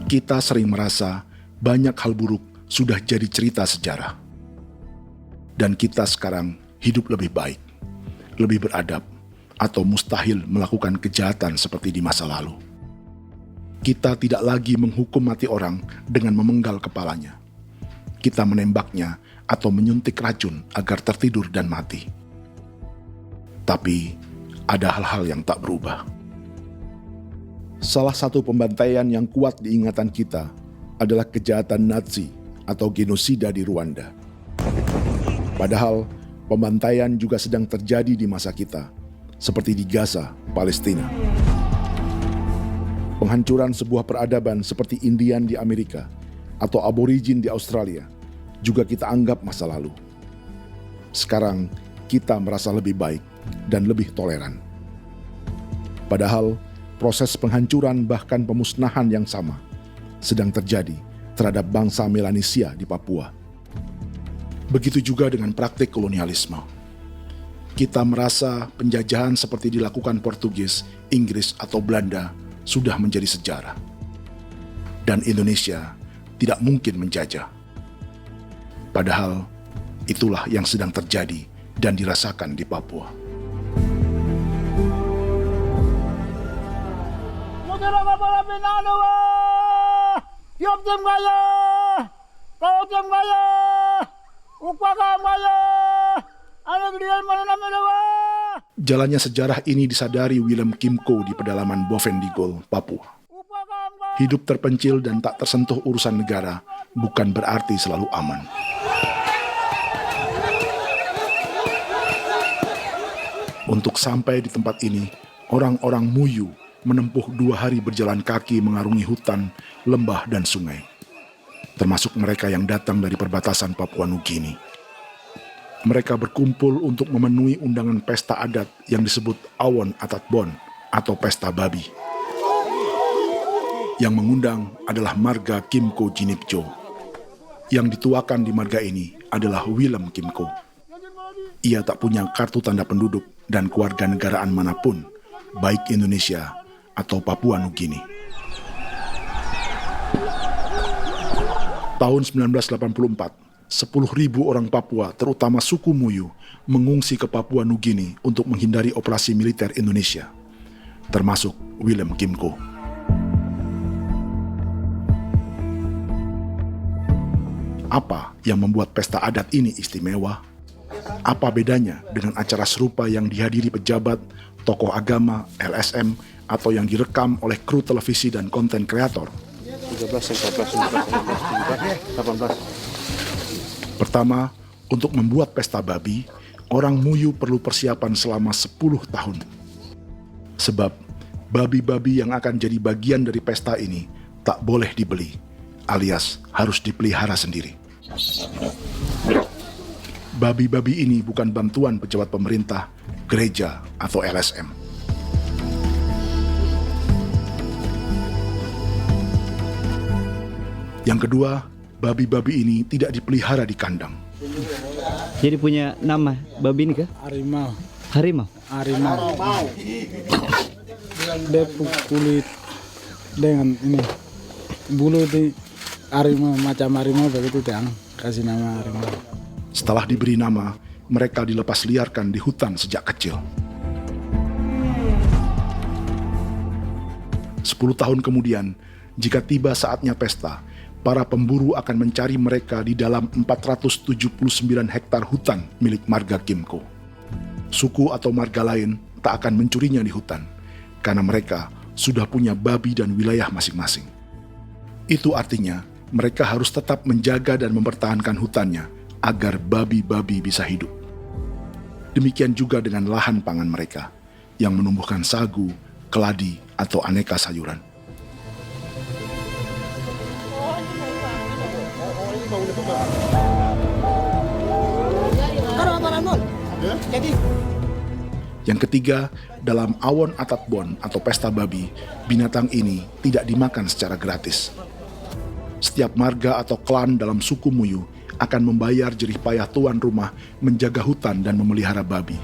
Kita sering merasa banyak hal buruk sudah jadi cerita sejarah. Dan kita sekarang hidup lebih baik, lebih beradab, atau mustahil melakukan kejahatan seperti di masa lalu. Kita tidak lagi menghukum mati orang dengan memenggal kepalanya. Kita menembaknya atau menyuntik racun agar tertidur dan mati. Tapi ada hal-hal yang tak berubah. Salah satu pembantaian yang kuat di ingatan kita adalah kejahatan Nazi atau genosida di Rwanda. Padahal pembantaian juga sedang terjadi di masa kita, seperti di Gaza, Palestina. Penghancuran sebuah peradaban seperti Indian di Amerika atau aborigin di Australia juga kita anggap masa lalu. Sekarang kita merasa lebih baik dan lebih toleran. Padahal proses penghancuran bahkan pemusnahan yang sama sedang terjadi terhadap bangsa Melanesia di Papua. Begitu juga dengan praktik kolonialisme. kita merasa penjajahan seperti dilakukan Portugis, Inggris, atau Belanda sudah menjadi sejarah. Dan Indonesia tidak mungkin menjajah. Padahal itulah yang sedang terjadi dan dirasakan di Papua. Jalannya sejarah ini disadari Willem Kimco di pedalaman Bovendigol, Papua. Hidup terpencil dan tak tersentuh urusan negara bukan berarti selalu aman. Untuk sampai di tempat ini, orang-orang Muyu menempuh 2 hari berjalan kaki mengarungi hutan, lembah, dan sungai. Termasuk mereka yang datang dari perbatasan Papua Nugini. Mereka berkumpul untuk memenuhi undangan pesta adat yang disebut Awon Atatbon atau Pesta Babi. Yang mengundang adalah marga Kimco Jinipjo. Yang dituakan di marga ini adalah Willem Kimco. Ia tak punya kartu tanda penduduk dan kewarganegaraan manapun, baik Indonesia atau Papua Nugini. Tahun 1984, 10.000 orang Papua, terutama suku Muyu, mengungsi ke Papua Nugini untuk menghindari operasi militer Indonesia, termasuk Willem Kimco. Apa yang membuat pesta adat ini istimewa? Apa bedanya dengan acara serupa yang dihadiri pejabat, tokoh agama, LSM, atau yang direkam oleh kru televisi dan konten kreator? 13, 14, 15, 16, 17, 18. Pertama, untuk membuat pesta babi, orang Muyu perlu persiapan selama 10 tahun. Sebab, babi-babi yang akan jadi bagian dari pesta ini tak boleh dibeli, alias harus dipelihara sendiri. Babi-babi ini bukan bantuan pejabat pemerintah, gereja, atau LSM. Yang kedua, babi-babi ini tidak dipelihara di kandang. Jadi punya nama babi ini kah? Harimau. Harimau? Harimau. Dia kulit dengan ini bulu di harimau, macam harimau begitu yang kasih nama harimau. Setelah diberi nama, mereka dilepas liarkan di hutan sejak kecil. 10 tahun kemudian, jika tiba saatnya pesta, para pemburu akan mencari mereka di dalam 479 hektar hutan milik marga Kimco. Suku atau marga lain tak akan mencurinya di hutan, karena mereka sudah punya babi dan wilayah masing-masing. Itu artinya, mereka harus tetap menjaga dan mempertahankan hutannya, agar babi-babi bisa hidup. Demikian juga dengan lahan pangan mereka, yang menumbuhkan sagu, keladi, atau aneka sayuran. Yang ketiga, dalam Awon Atatbon atau pesta babi, binatang ini tidak dimakan secara gratis. Setiap marga atau klan dalam suku Muyu akan membayar jerih payah tuan rumah menjaga hutan dan memelihara babi.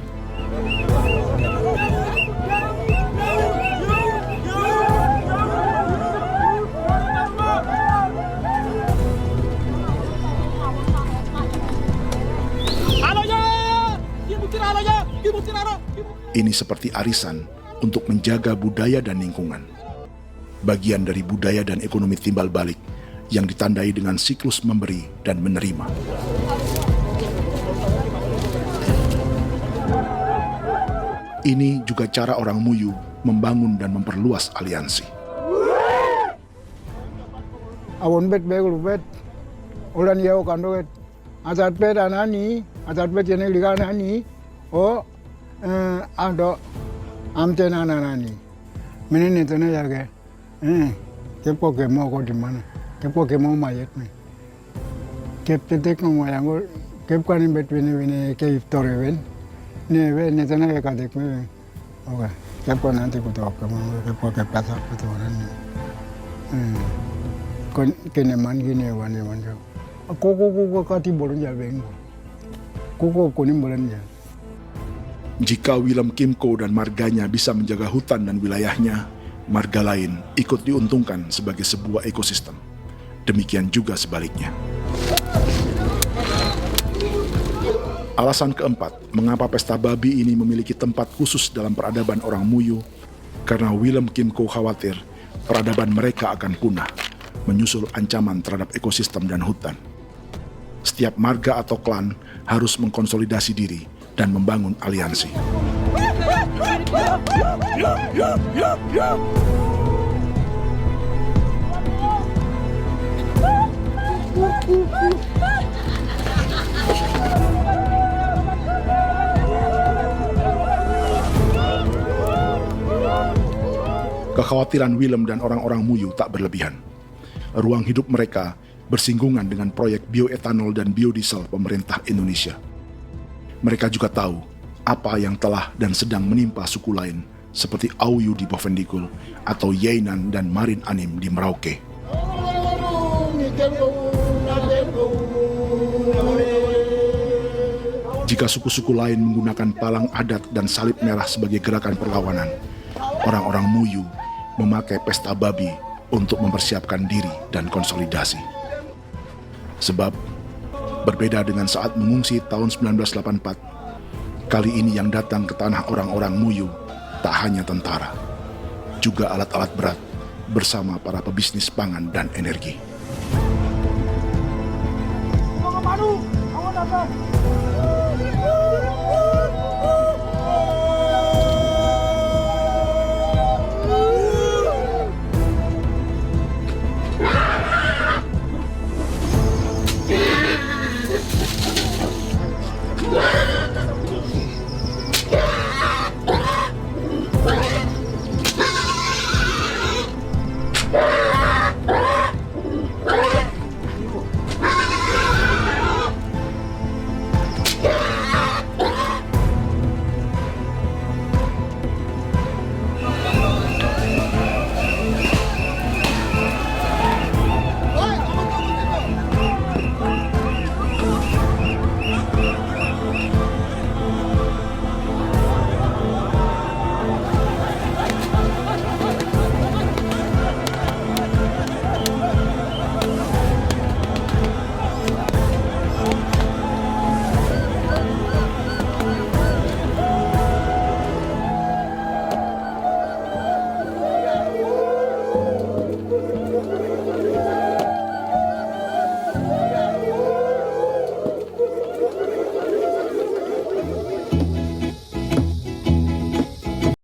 Ini seperti arisan untuk menjaga budaya dan lingkungan. Bagian dari budaya dan ekonomi timbal balik yang ditandai dengan siklus memberi dan menerima. Ini juga cara orang Muyu membangun dan memperluas aliansi. Awon bet begul bet, ulan yau kando bet, asat bet anani, asat bet yang lihat anani, ado amten anani, menini tu na jaga, kepo kemo ko di mana. Kepo kemo mayat nih. Kep tetek mau yang gue kep kanin bet wini ke iftar event. Nih event nih tanah kadek nih. Oke. Kepo nanti ku tahu kamu kepo kep pasar itu orang nih. Kon kene man gini wane wane. Koko kati bolon jal beng. Koko kuning bolon jal. Jika Willem Kimco dan marganya bisa menjaga hutan dan wilayahnya, marga lain ikut diuntungkan sebagai sebuah ekosistem. Demikian juga sebaliknya. Alasan keempat, mengapa pesta babi ini memiliki tempat khusus dalam peradaban orang Muyu, karena Willem Kimco khawatir peradaban mereka akan punah, menyusul ancaman terhadap ekosistem dan hutan. Setiap marga atau klan harus mengkonsolidasi diri dan membangun aliansi. Kekhawatiran Willem dan orang-orang Muyu tak berlebihan. Ruang hidup mereka bersinggungan dengan proyek bioetanol dan biodiesel pemerintah Indonesia. Mereka juga tahu apa yang telah dan sedang menimpa suku lain seperti Auyu di Bovendikul atau Yainan dan Marin Anim di Merauke. Jika suku-suku lain menggunakan palang adat dan salib merah sebagai gerakan perlawanan, orang-orang Muyu memakai pesta babi untuk mempersiapkan diri dan konsolidasi. Sebab, berbeda dengan saat mengungsi tahun 1984, kali ini yang datang ke tanah orang-orang Muyu tak hanya tentara, juga alat-alat berat bersama para pebisnis pangan dan energi. Awan